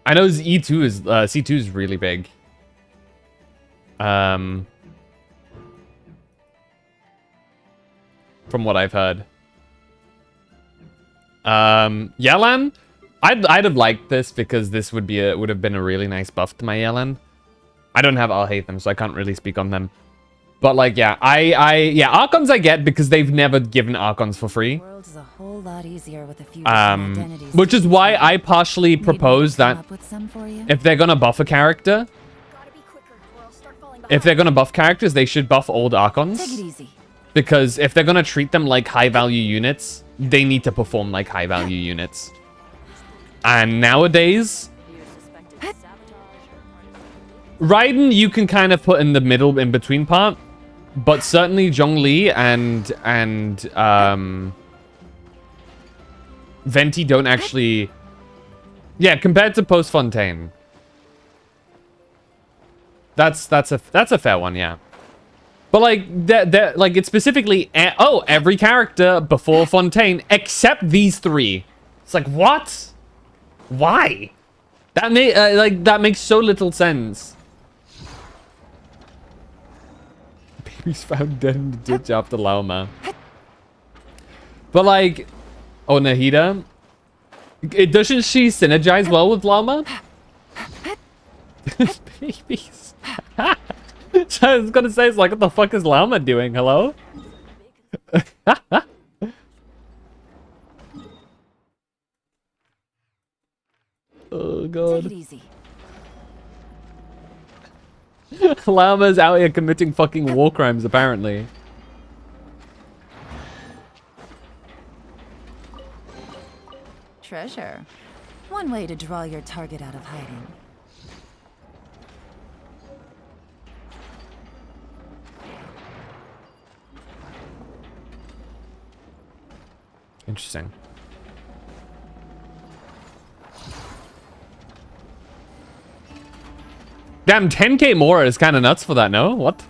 I know E2 is C2 is really big. From what I've heard. Yelan, I'd have liked this because this would have been a really nice buff to my Yelan. I don't have I'll hate them, so I can't really speak on them. But like, yeah, yeah, Archons I get because they've never given Archons for free. Is a whole lot easier with a few Which is why I partially propose that if they're gonna buff a character, if they're gonna buff characters, they should buff old Archons. Take it easy. Because if they're gonna treat them like high value units, they need to perform like high value units. And nowadays, Raiden you can kind of put in the middle in between part, but certainly Zhongli and Venti don't actually, yeah, compared to Post Fontaine. That's a fair one, yeah. But like like it's specifically every character before Fontaine except these three. It's like what? Why? That makes so little sense. Baby's found dead in the ditch after Laoma. But like, oh Nahida, doesn't she synergize well with Laoma? Babies. So I was gonna say, it's like, what the fuck is Laoma doing? Hello? Oh god. Take it easy. Laoma's out here committing fucking war crimes, apparently. Treasure. One way to draw your target out of hiding. Interesting. Damn, 10k more is kind of nuts for that, no? What?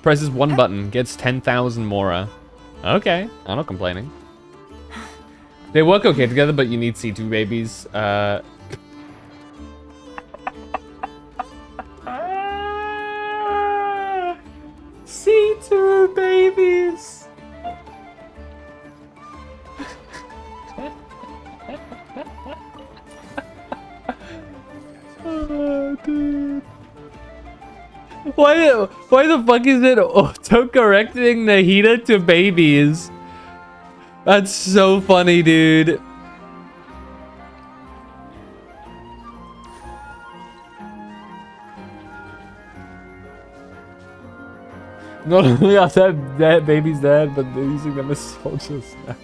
Presses one button, gets 10,000 Mora. Okay, I'm not complaining. They work okay together, but you need C2 babies. C2 babies! Oh, dude. Why the fuck is it auto-correcting Nahida to babies? That's so funny, dude. Not only are that babies dead, but they're using them as soldiers now.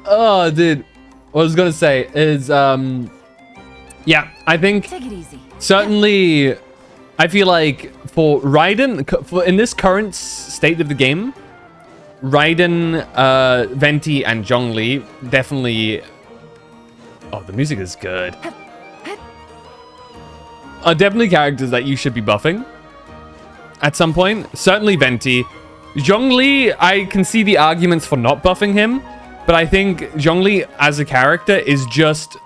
Oh, dude. What I was gonna say is, yeah, I think certainly, I feel like for Raiden, in this current state of the game, Raiden, Venti, and Zhongli definitely... Oh, the music is good. Are definitely characters that you should be buffing at some point. Certainly Venti. Zhongli, I can see the arguments for not buffing him, but I think Zhongli as a character is just...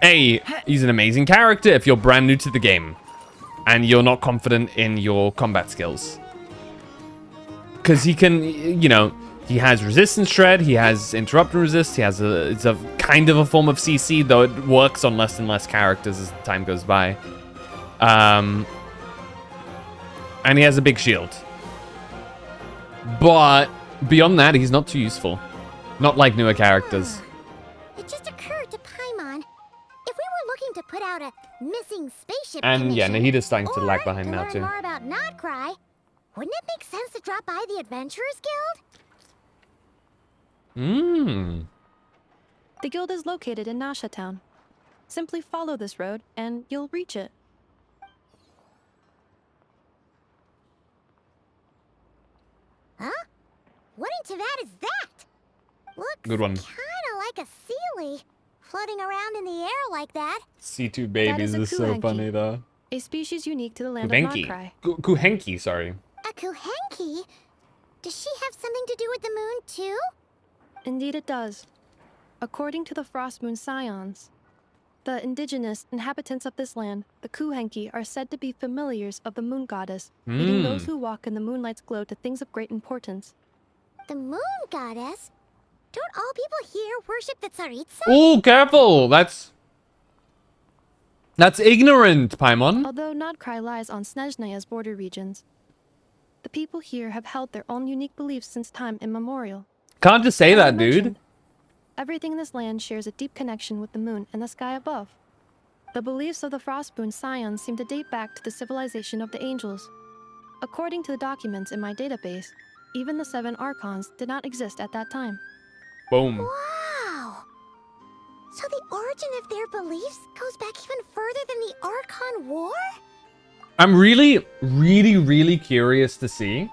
he's an amazing character if you're brand new to the game and you're not confident in your combat skills. Because he can, you know, he has resistance shred, he has interrupt and resist, he has it's a kind of a form of CC, though it works on less and less characters as time goes by. And he has a big shield. But beyond that, he's not too useful. Not like newer characters. It just occurred to Paimon. If we were looking to put out a missing spaceship And yeah, commission, Nahida's starting to lag behind to now learn too. more about NOD-KRAI, wouldn't it make sense to drop by the Adventurers Guild? The guild is located in Nasha Town. Simply follow this road and you'll reach it. Huh? What in Teyvat is that? Looks Good one. kinda like a Sealy, floating around in the air like that. C2 babies is so Kuhenki, funny though. a species unique to the land Kuhenki. of NOD-KRAI. Kuhenki, sorry. A Kuhenki? Does she have something to do with the moon, too? Indeed it does. According to the Frost Moon Scions, the indigenous inhabitants of this land, the Kuhenki, are said to be familiars of the moon goddess, leading those who walk in the moonlight's glow to things of great importance. The moon goddess? Don't all people here worship the Tsaritsa? Oh, careful! That's ignorant, Paimon. Although NOD-KRAI lies on Snezhnaya's border regions, the people here have held their own unique beliefs since time immemorial. Can't just say As I that, dude. mentioned, everything in this land shares a deep connection with the moon and the sky above. The beliefs of the Frostmoon Scions seem to date back to the civilization of the angels. According to the documents in my database, even the 7 Archons did not exist at that time. Boom. Wow! So the origin of their beliefs goes back even further than the Archon War? I'm really, really, really curious to see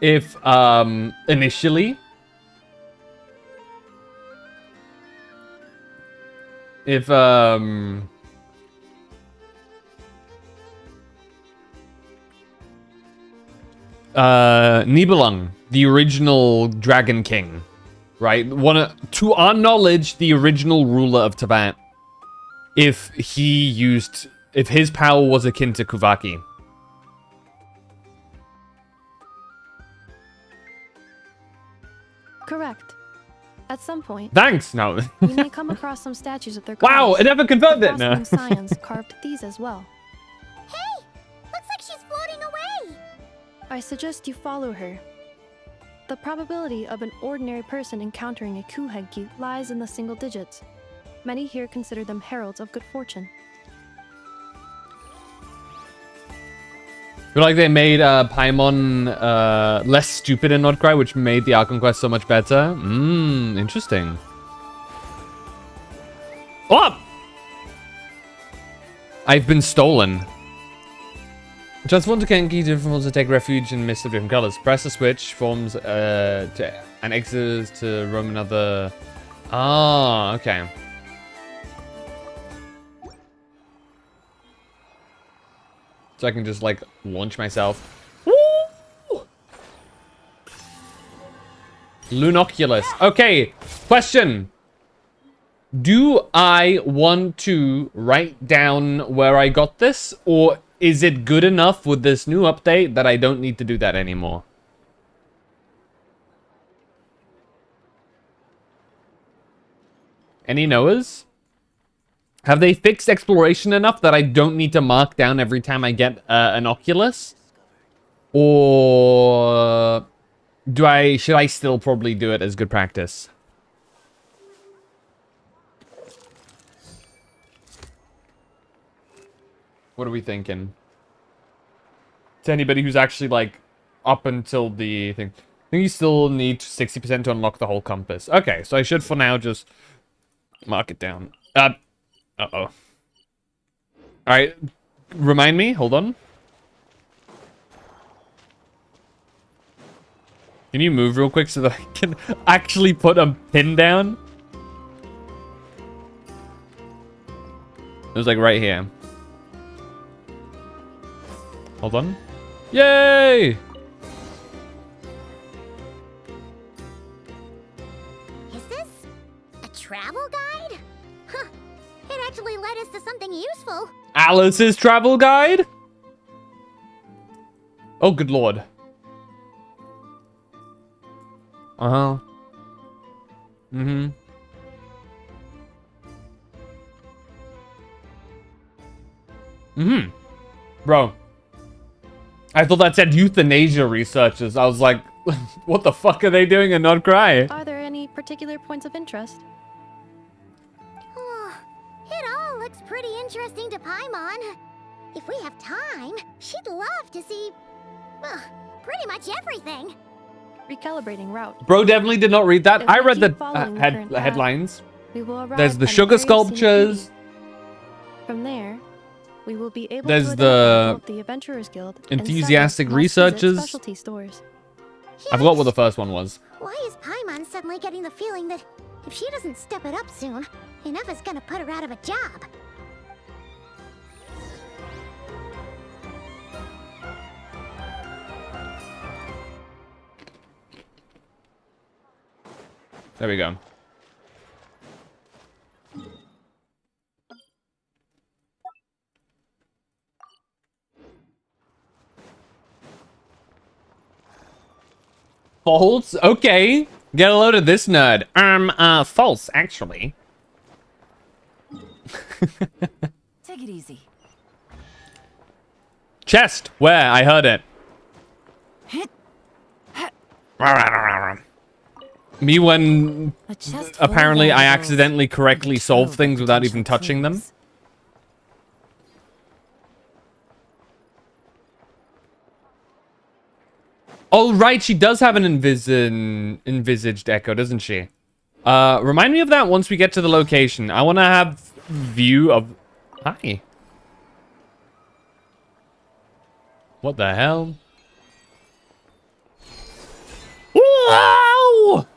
if, initially, if, Nibelung, the original Dragon King, right? To our knowledge, the original ruler of Teyvat, if his power was akin to Kuvaki. Correct. At some point, Thanks. No. you may come across some statues of their Wow, goddess. it never confirmed the it. No. Frostmoon Scions carved these as well. Hey! Looks like she's floating away! I suggest you follow her. The probability of an ordinary person encountering a Kuhenki lies in the single digits. Many here consider them heralds of good fortune. I feel like they made Paimon less stupid in NOD-KRAI, which made the Archon Quest so much better. Interesting. Oh! I've been stolen. Transform to Kenki different forms to take refuge in mist of different colors. Press the switch, forms and exits to roam another. Ah, okay. So I can just like launch myself. Woo! Lunoculus. Okay, question. Do I want to write down where I got this, or is it good enough with this new update that I don't need to do that anymore? Any knowers? Have they fixed exploration enough that I don't need to mark down every time I get an Oculus? Or should I still probably do it as good practice? What are we thinking? To anybody who's actually like up until the thing. I think you still need 60% to unlock the whole compass. Okay, so I should for now just mark it down. Uh-oh. Alright. Remind me. Hold on. Can you move real quick so that I can actually put a pin down? It was like right here. Hold on. Yay! Is this a travel guide? Huh. It actually led us to something useful. Alice's travel guide? Oh, good lord. Uh-huh. Mm-hmm. Mm-hmm. Bro. I thought that said euthanasia researchers. I was like, what the fuck are they doing in NOD-KRAI? Are there any particular points of interest? Oh, it all looks pretty interesting to Paimon. If we have time, she'd love to see, well, pretty much everything. Recalibrating route. Bro definitely did not read that. If I we read keep the following the current path, headlines. We will arrive There's the at an sugar area of scenic sculptures. beauty. From there, we will be able There's to identify the both the Adventurers Guild enthusiastic and several must-visit researchers. specialty stores. I forgot what the first one was. Why is Paimon suddenly getting the feeling that if she doesn't step it up soon, enough is gonna put her out of a job? There we go. False? Okay. Get a load of this nerd. False, actually. Take it easy. Chest. Where? I heard it. Me when apparently I accidentally correctly solve things without even touching them. Oh, right. She does have an envisaged echo, doesn't she? Remind me of that once we get to the location. I want to have view of... Hi. What the hell? Wow!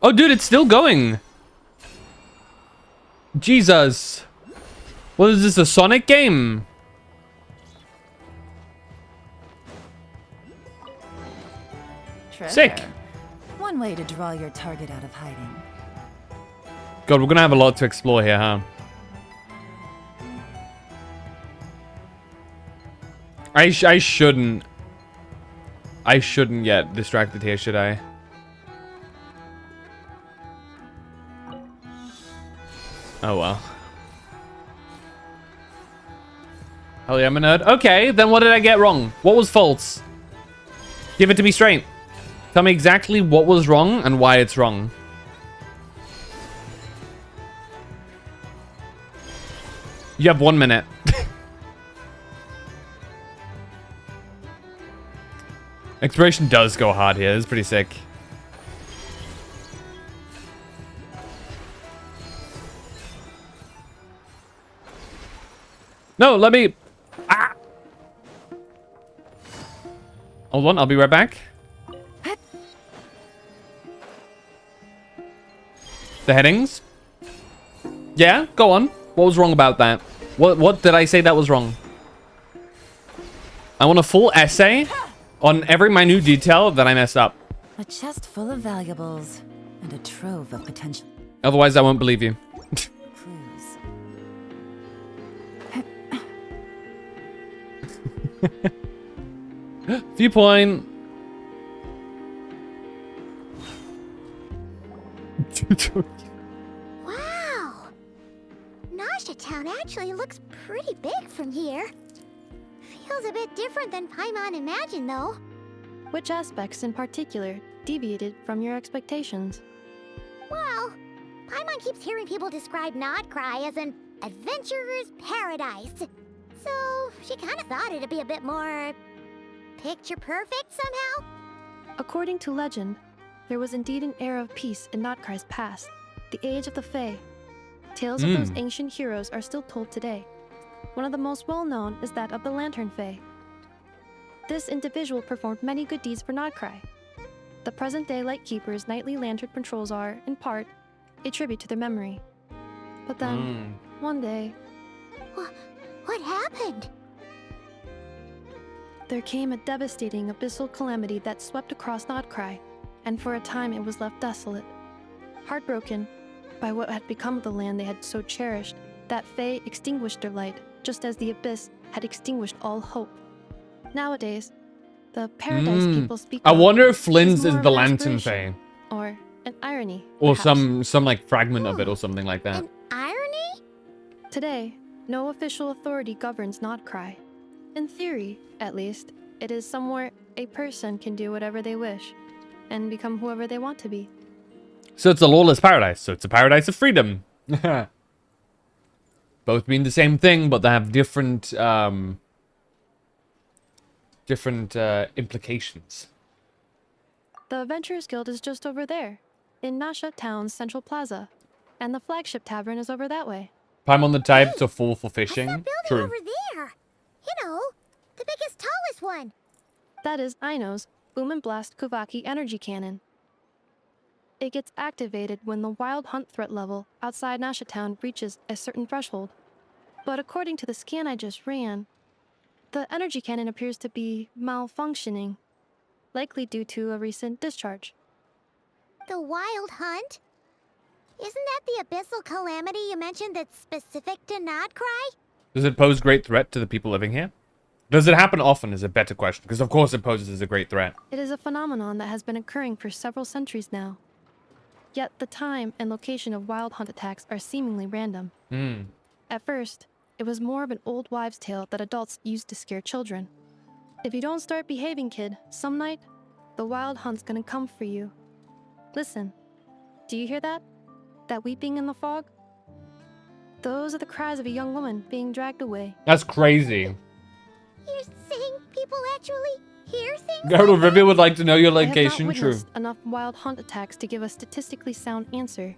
Oh, dude, it's still going. Jesus. What is this, a Sonic game? Treasure. Sick. One way to draw your target out of hiding. God, we're gonna have a lot to explore here, huh? I shouldn't get distracted here, should I? Oh well. Hell yeah, I'm a nerd. Okay, then what did I get wrong? What was false? Give it to me straight. Tell me exactly what was wrong and why it's wrong. You have 1 minute. Exploration does go hard here. It's pretty sick. No, let me... Ah! Hold on, I'll be right back. The headings? Yeah, go on. What was wrong about that? What did I say that was wrong? I want a full essay on every minute detail that I messed up. A chest full of valuables and a trove of potential Otherwise, I won't believe you. clues. Viewpoint. Wow! Nasha Town actually looks pretty big from here. Feels a bit different than Paimon imagined, though. Which aspects in particular deviated from your expectations? Well, Paimon keeps hearing people describe NOD-KRAI as an adventurer's paradise. So she kind of thought it'd be a bit more picture perfect somehow. According to legend, there was indeed an era of peace in NOD-KRAI's past, the Age of the Fae. Tales of those ancient heroes are still told today. One of the most well-known is that of the Lantern Fae. This individual performed many good deeds for NOD-KRAI. The present-day Lightkeeper's nightly lantern patrols are, in part, a tribute to their memory. But then, one day... What happened? There came a devastating abyssal calamity that swept across NOD-KRAI, and for a time it was left desolate. Heartbroken by what had become of the land they had so cherished, that Fae extinguished their light, just as the abyss had extinguished all hope. Nowadays, the paradise people speak I of wonder if Flynn's more is of the an Lantern aspiration, Fae. or an irony, Or perhaps. some like fragment of it or something like that. An irony? Today, no official authority governs NOD-KRAI. In theory, at least, it is somewhere a person can do whatever they wish, and become whoever they want to be. So it's a lawless paradise. So it's a paradise of freedom. Both mean the same thing, but they have different implications. The Adventurers Guild is just over there, in Nasha Town's central plaza, and the flagship tavern is over that way. Paimon the type to fall for fishing. Building True. over there. You know, the biggest, tallest one. That is Aino's Boom and Blast Kuvaki energy cannon. It gets activated when the wild hunt threat level outside Nasha Town reaches a certain threshold. But according to the scan I just ran, the energy cannon appears to be malfunctioning, likely due to a recent discharge. The wild hunt? Isn't that the abyssal calamity you mentioned that's specific to NOD-KRAI? Does it pose great threat to the people living here? Does it happen often is a better question, because of course it poses a great threat. It is a phenomenon that has been occurring for several centuries now. Yet the time and location of wild hunt attacks are seemingly random. At first, it was more of an old wives' tale that adults used to scare children. If you don't start behaving, kid, some night, the wild hunt's gonna come for you. Listen, do you hear that? That weeping in the fog? Those are the cries of a young woman being dragged away. That's crazy. You're saying people actually hear things? Geralt of Rivia would like to know your I have not location. True. witnessed enough wild hunt attacks to give a statistically sound answer.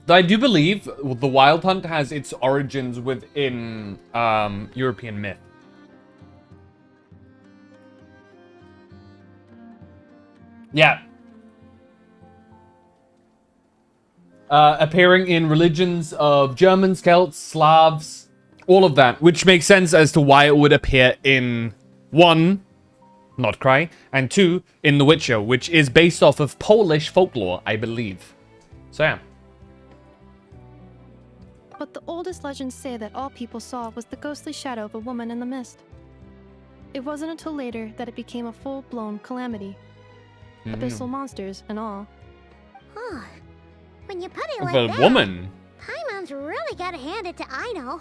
I do believe the Wild Hunt has its origins within European myth. Yeah. Appearing in religions of Germans, Celts, Slavs, all of that, which makes sense as to why it would appear in 1, NOD-KRAI, and 2, in The Witcher, which is based off of Polish folklore, I believe. So yeah. But the oldest legends say that all people saw was the ghostly shadow of a woman in the mist. It wasn't until later that it became a full-blown calamity. Abyssal monsters and all. Huh. When you put it Of like a that, woman. Paimon's really gotta hand it to Aino.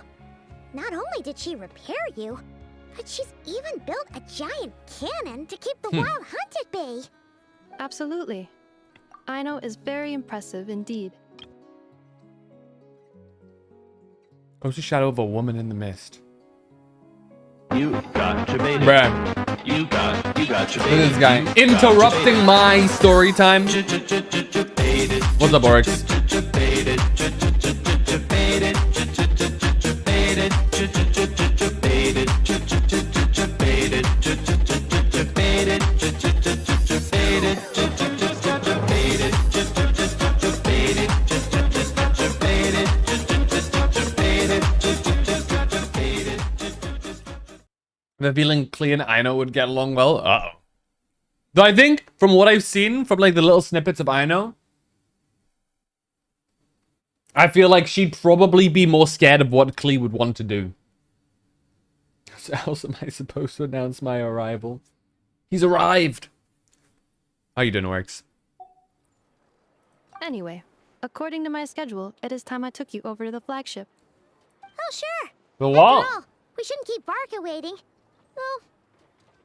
Not only did she repair you, but she's even built a giant cannon to keep the wild hunt at bay. Absolutely. Aino is very impressive indeed. Ghostly shadow of a woman in the mist. You got your baby. Bruh. You got your Look at this guy. Interrupting my story time. What's up, Oryx? I have a feeling Klee and Aino would get along well. Uh-oh. Though I think, from what I've seen, from like the little snippets of Aino, I feel like she'd probably be more scared of what Klee would want to do. How else am I supposed to announce my arrival? He's arrived! How you doing, Oryx? Anyway, according to my schedule, it is time I took you over to the flagship. Oh, sure. The what? After all, we shouldn't keep Barca waiting. Well,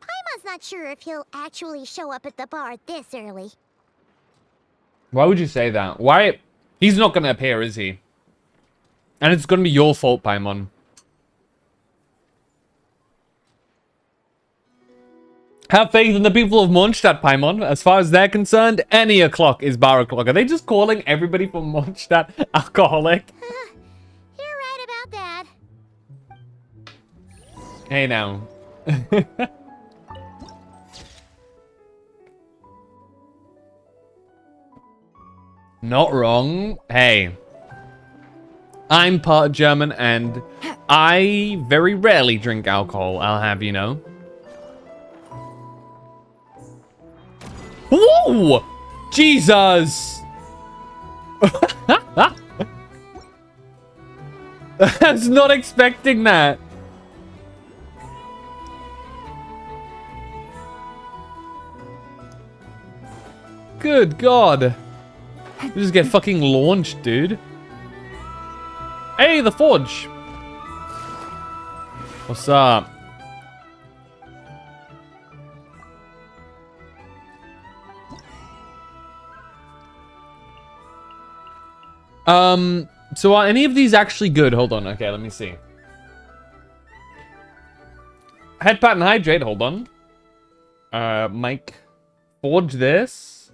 Paimon's not sure if he'll actually show up at the bar this early. Why would you say that? Why? He's not going to appear, is he? And it's going to be your fault, Paimon. Have faith in the people of Mondstadt, Paimon. As far as they're concerned, any o'clock is bar o'clock. Are they just calling everybody from Mondstadt alcoholic? You're right about that. Hey, now. Not wrong. Hey. I'm part German and I very rarely drink alcohol, I'll have you know. Whoa! Jesus! I was not expecting that. Good God. You just get fucking launched, dude. Hey, the Forge. What's up? So are any of these actually good? Hold on. Okay, let me see. Head pat and hydrate. Hold on. Mike, forge this.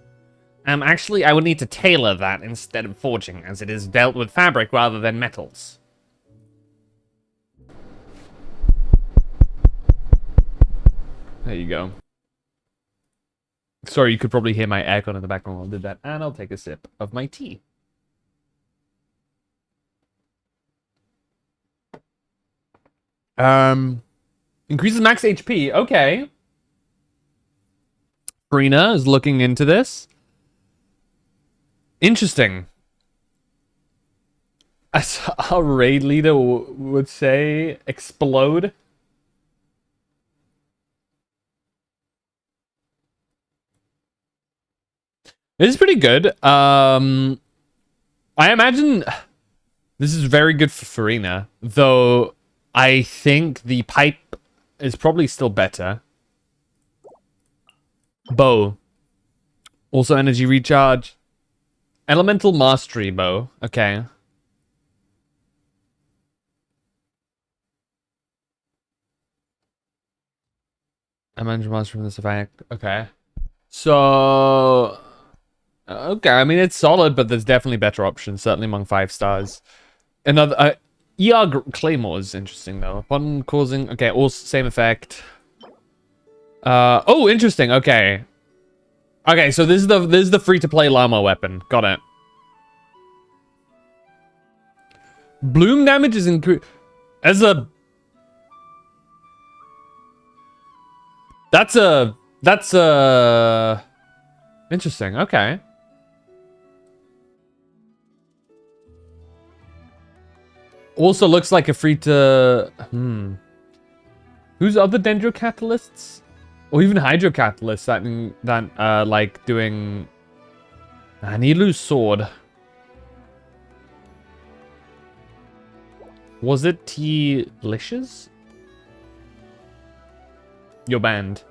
Actually, I would need to tailor that instead of forging, as it is dealt with fabric rather than metals. There you go. Sorry, you could probably hear my aircon in the background while I did that. And I'll take a sip of my tea. Increases max HP. Okay. Farina is looking into this. Interesting. As our raid leader would say, explode. This is pretty good. I imagine this is very good for Farina, though I think the pipe is probably still better. Bow. Also energy recharge. Elemental mastery bow. Okay. Elemental mastery from this effect. Okay. So... Okay, I mean, it's solid, but there's definitely better options, certainly among 5 stars. Another... Claymore is interesting, though. Upon causing... Okay, all same effect. Oh, interesting. Okay. Okay, so this is the free-to-play llama weapon. Got it. Bloom damage is increased... As a... That's a... Interesting, okay. Also looks like a free to... Who's other dendro catalysts? Or even hydro catalysts that like doing... Nilu's sword. Was it T-licious? Your band.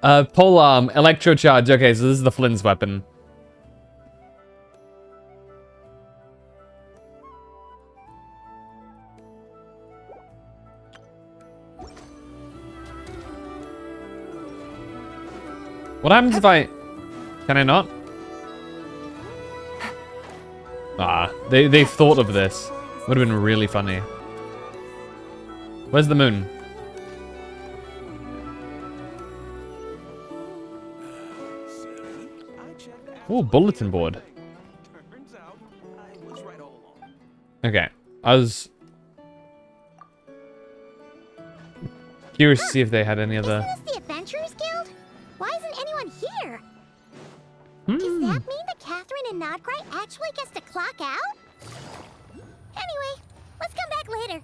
Polearm, electro charge. Okay, so this is the Flynn's weapon. What happens if I... Can I not? Ah, they've thought of this. Would have been really funny. Where's the moon? Oh, bulletin board. Okay, I was curious to see if they had any other... Isn't this the Adventurers Guild? Why isn't anyone here? Does that mean that Catherine and NOD-KRAI actually gets to clock out? Anyway, let's come back later.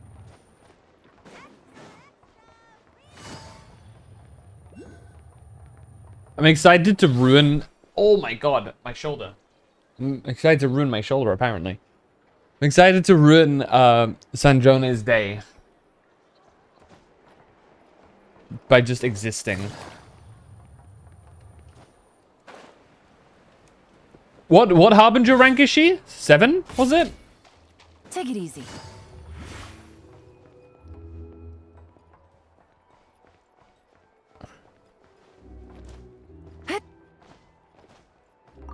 I'm excited to ruin... Oh my god, my shoulder. I'm excited to ruin my shoulder, apparently. I'm excited to ruin Sanjone's day. By just existing. What Harbinger rank is she? 7, was it? Take it easy.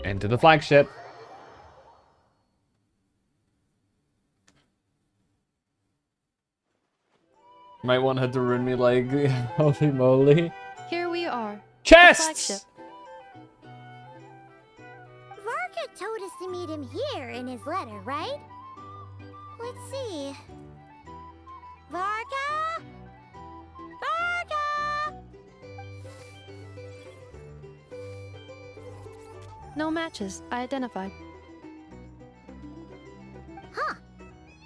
Into the flagship. Might want her to ruin me like holy moly. Here we are. Chests! Varka told us to meet him here in his letter, right? Let's see. Varka? Varka! No matches. I identified. Huh.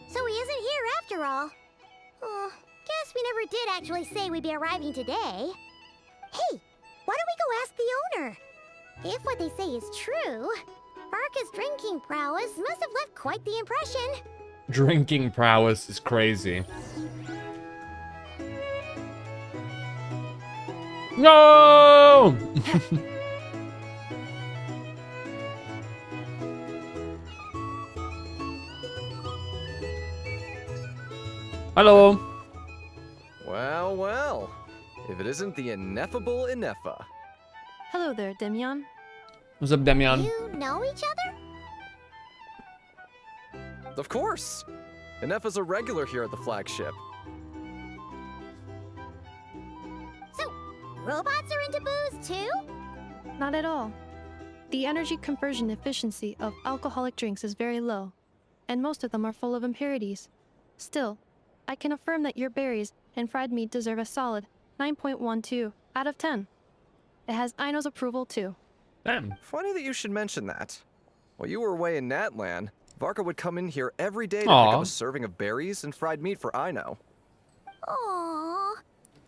So he isn't here after all. Oh, guess we never did actually say we'd be arriving today. Hey, why don't we go ask the owner? If what they say is true, Varka's drinking prowess must have left quite the impression. Drinking prowess is crazy. No! Hello. Well, well. If it isn't the ineffable Inefa. Hello there, Demian. What's up, Demian? You know each other? Of course. Inefa's a regular here at the flagship. So, robots are into booze too? Not at all. The energy conversion efficiency of alcoholic drinks is very low, and most of them are full of impurities. Still, I can affirm that your berries and fried meat deserve a solid 9.12 out of 10. It has Aino's approval too. Damn. Funny that you should mention that. While you were away in Natlan, Varka would come in here every day to Aww. pick up a serving of berries and fried meat for Aino. Aww.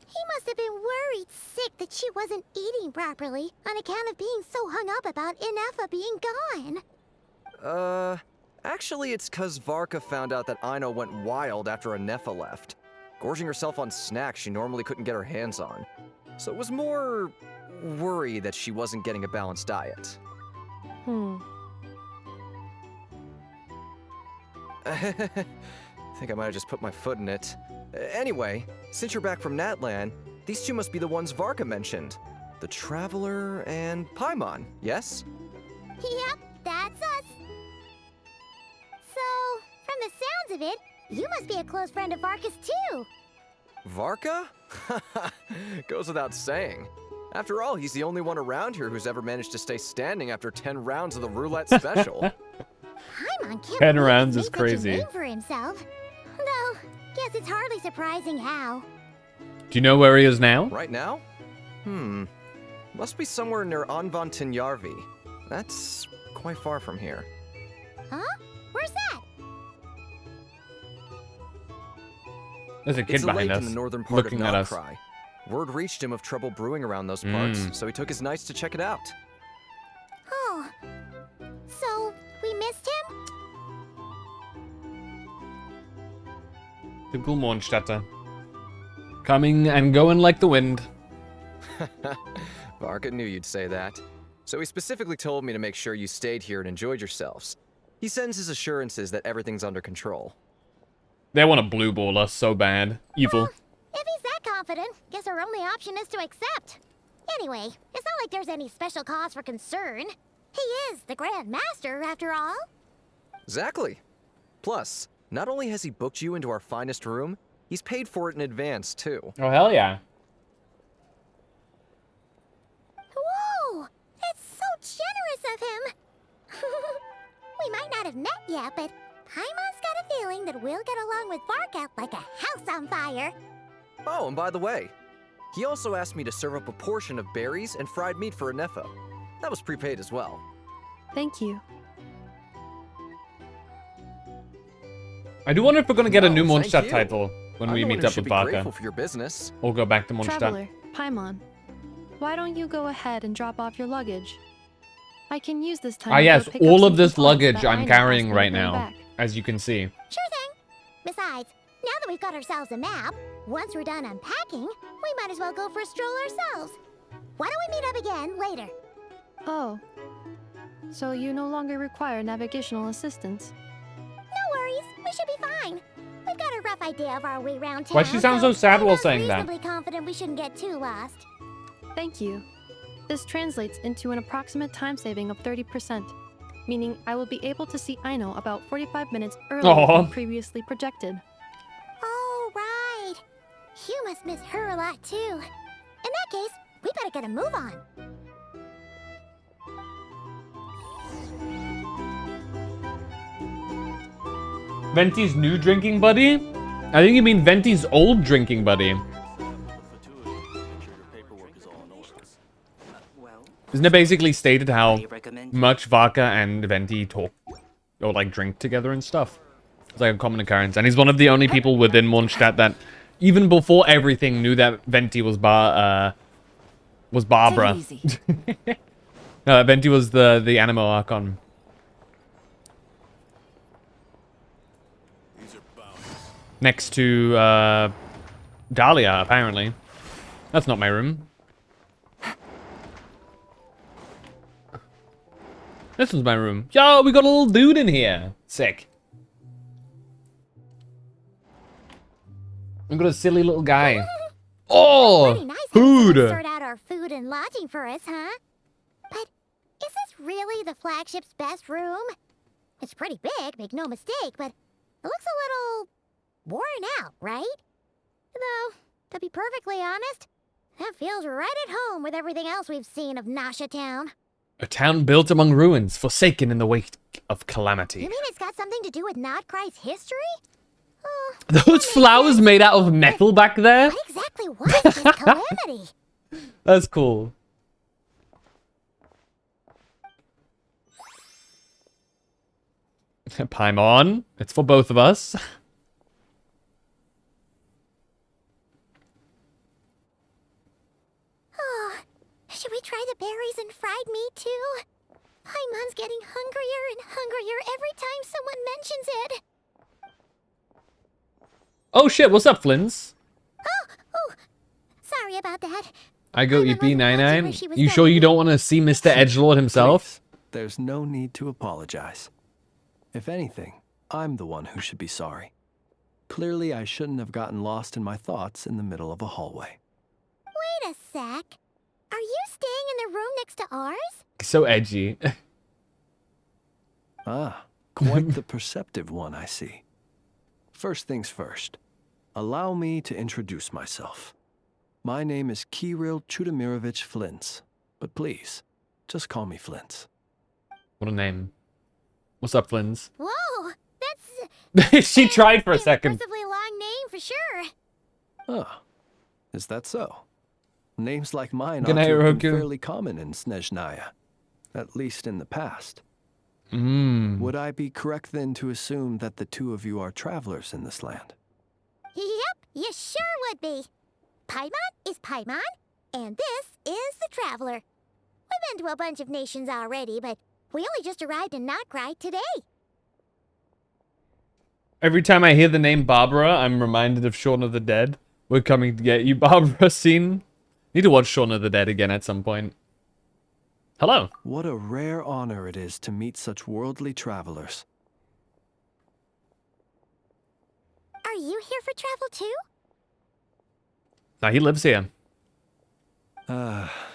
He must have been worried sick that she wasn't eating properly on account of being so hung up about Inefa being gone. Actually it's 'cause Varka found out that Aino went wild after Inefa left, gorging herself on snacks she normally couldn't get her hands on. So it was more worry that she wasn't getting a balanced diet. I think I might have just put my foot in it. Anyway, since you're back from Natlan, these two must be the ones Varka mentioned. The Traveler and Paimon, yes? Yep, that's us. So, from the sounds of it, you must be a close friend of Varka's too. Varka? Goes without saying. After all, he's the only one around here who's ever managed to stay standing after 10 rounds of the roulette special. Paimon can't 10 believe rounds he's is made such a crazy. name for himself. Though, guess it's hardly surprising how. Do you know where he is now? Right now? Must be somewhere near Anvan Tinyarvi. That's quite far from here. Huh? Where's that? There's a kid It's a behind lake us, in the northern part looking of at us. NOD-KRAI. Word reached him of trouble brewing around those parts, so he took his knights to check it out. Oh. So, we missed him? Typical Mondstädter. Coming and going like the wind. Varka knew you'd say that. So he specifically told me to make sure you stayed here and enjoyed yourselves. He sends his assurances that everything's under control. They want to blue ball us so bad. Evil. Well, if he's that confident, guess our only option is to accept. Anyway, it's not like there's any special cause for concern. He is the Grand Master, after all. Exactly. Plus, not only has he booked you into our finest room, he's paid for it in advance, too. Oh, hell yeah. Whoa! That's so generous of him! We might not have met yet, but Paimon's got a feeling that we'll get along with Varka like a house on fire. Oh, and by the way, he also asked me to serve up a portion of berries and fried meat for Inefa. That was prepaid as well. Thank you. I do wonder if we're going to get a new No, thank Mondstadt you. title when we meet up with Grateful Varka. for your business. Or go back to Mondstadt. Traveler, Paimon, why don't you go ahead and drop off your luggage? I can use this time Ah, to go yes, pick up all some of this components luggage that I'm Aino carrying asked me to right bring now, back. as you can see. Sure thing. Besides, now that we've got ourselves a map, once we're done unpacking, we might as well go for a stroll ourselves. Why don't we meet up again later? Oh. So you no longer require navigational assistance? No worries, we should be fine. We've got a rough idea of our way around town. Why she sound so sad while I'm saying that? reasonably confident we shouldn't get too lost. Thank you. This translates into an approximate time saving of 30%, meaning I will be able to see Aino about 45 minutes earlier Aw. than previously projected. Oh, right. You must miss her a lot, too. In that case, we better get a move on. Venti's new drinking buddy? I think you mean Venti's old drinking buddy. Isn't it basically stated how much Varka and Venti talk or like drink together and stuff? It's like a common occurrence. And he's one of the only people within Mondstadt that even before everything knew that Venti was Barbara. No, Venti was the Animo Archon. Next to Dahlia, apparently. That's not my room. This was my room. Yo, we got a little dude in here. Sick. We got a silly little guy. Oh, Pretty nice food. sort out our food and lodging for us, huh? But is this really the flagship's best room? It's pretty big, make no mistake, but it looks a little worn out, right? Though, to be perfectly honest, that feels right at home with everything else we've seen of Nasha Town. A town built among ruins, forsaken in the wake of calamity. You mean it's got something to do with NOD-KRAI's history? Those flowers made out of metal back there? What exactly was this calamity? That's cool. Paimon, it's for both of us. Oh, should we try the berries and fried meat too? Paimon's getting hungrier and hungrier every time someone mentions it. Oh shit, what's up, Flins? Oh, sorry about that. I go EP99. You sure you don't want to see Mr. Edgelord himself? Please, there's no need to apologize. If anything, I'm the one who should be sorry. Clearly, I shouldn't have gotten lost in my thoughts in the middle of a hallway. Wait a sec. Are you staying in the room next to ours? So edgy. Ah, quite the perceptive one, I see. First things first, allow me to introduce myself. My name is Kirill Chudamirovich Flintz, but please, just call me Flintz. What a name. What's up, Flins? Whoa, that's... She tried for a second. Impressively long name for sure. Oh, is that so? Names like mine Good ought night, to have been Roku. fairly common in Snezhnaya, at least in the past. Would I be correct then to assume that the two of you are travelers in this land? Yep, you sure would be. Paimon is Paimon, and this is the Traveler. We've been to a bunch of nations already, but we only just arrived in NOD-KRAI today. Every time I hear the name Barbara, I'm reminded of Shaun of the Dead. We're coming to get you, Barbara scene. Need to watch Shaun of the Dead again at some point. Hello. What a rare honor it is to meet such worldly travelers. Are you here for travel too? Now he lives here.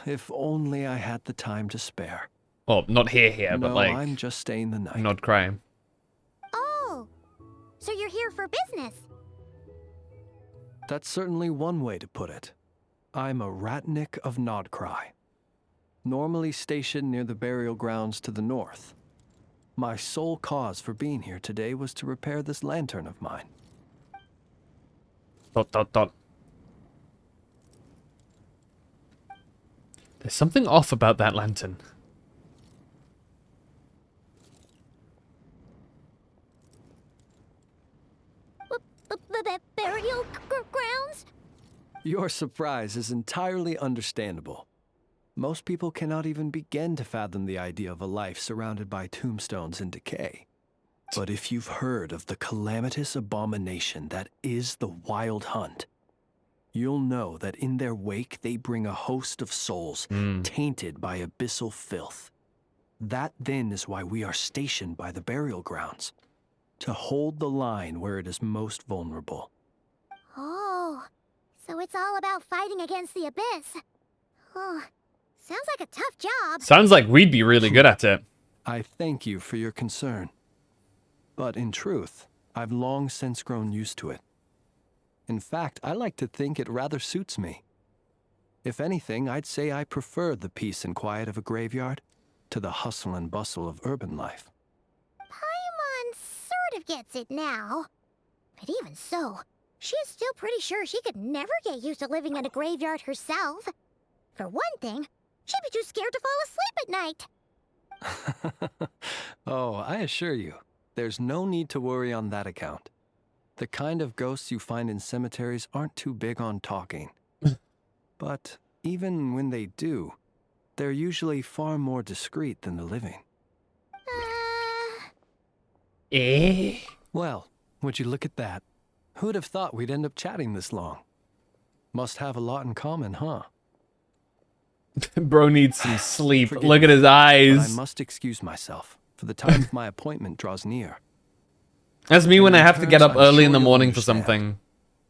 If only I had the time to spare. Well, not here, but No, like I'm just staying the night. NOD-KRAI. Oh, so you're here for business. That's certainly one way to put it. I'm a Ratnik of NOD-KRAI, normally stationed near the burial grounds to the north. My sole cause for being here today was to repair this lantern of mine. ... There's something off about that lantern. Burial grounds? Your surprise is entirely understandable. Most people cannot even begin to fathom the idea of a life surrounded by tombstones and decay. But if you've heard of the calamitous abomination that is the Wild Hunt, you'll know that in their wake they bring a host of souls tainted by abyssal filth. That then is why we are stationed by the burial grounds, to hold the line where it is most vulnerable. Oh, so it's all about fighting against the abyss. Oh, sounds like a tough job. Sounds like we'd be really good at it. I thank you for your concern. But in truth, I've long since grown used to it. In fact, I like to think it rather suits me. If anything, I'd say I prefer the peace and quiet of a graveyard to the hustle and bustle of urban life. Paimon sort of gets it now. But even so, she is still pretty sure she could never get used to living in a graveyard herself. For one thing, she'd be too scared to fall asleep at night. Oh, I assure you, there's no need to worry on that account. The kind of ghosts you find in cemeteries aren't too big on talking. But even when they do, they're usually far more discreet than the living. Well, would you look at that? Who'd have thought we'd end up chatting this long? Must have a lot in common, huh? Bro needs some sleep. Forgive Look me, at his but eyes. I must excuse myself, for the time of my appointment draws near. That's me when I have to get up I'm early in sure the you'll morning for understand. something.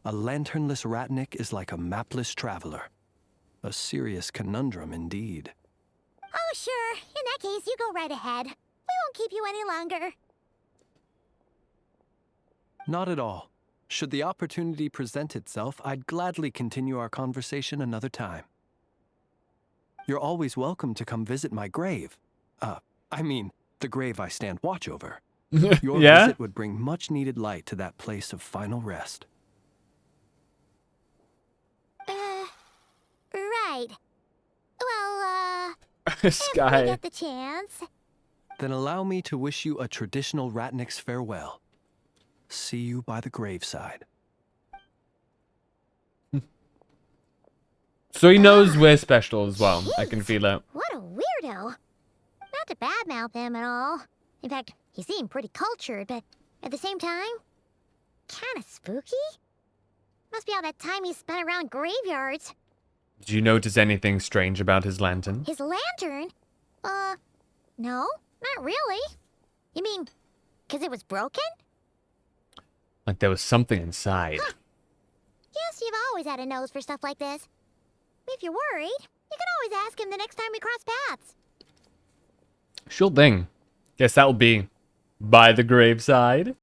A lanternless ratnik is like a mapless traveler. A serious conundrum indeed. Oh, sure. In that case, you go right ahead. We won't keep you any longer. Not at all. Should the opportunity present itself, I'd gladly continue our conversation another time. You're always welcome to come visit my grave. I mean, the grave I stand watch over. Your Yeah? visit would bring much needed light to that place of final rest. Right. Well, This if we guy. get the chance. Then allow me to wish you a traditional ratnik's farewell. See you by the graveside. So he knows we're special as well. I can feel it. What a weirdo. Not to badmouth him at all. In fact, he seemed pretty cultured, but at the same time, kinda spooky. Must be all that time he spent around graveyards. Did you notice anything strange about his lantern? His lantern? No, not really. You mean, 'cause it was broken? Like there was something inside. Yes, you've always had a nose for stuff like this. If you're worried, you can always ask him the next time we cross paths. Sure thing. Guess that will be by the graveside.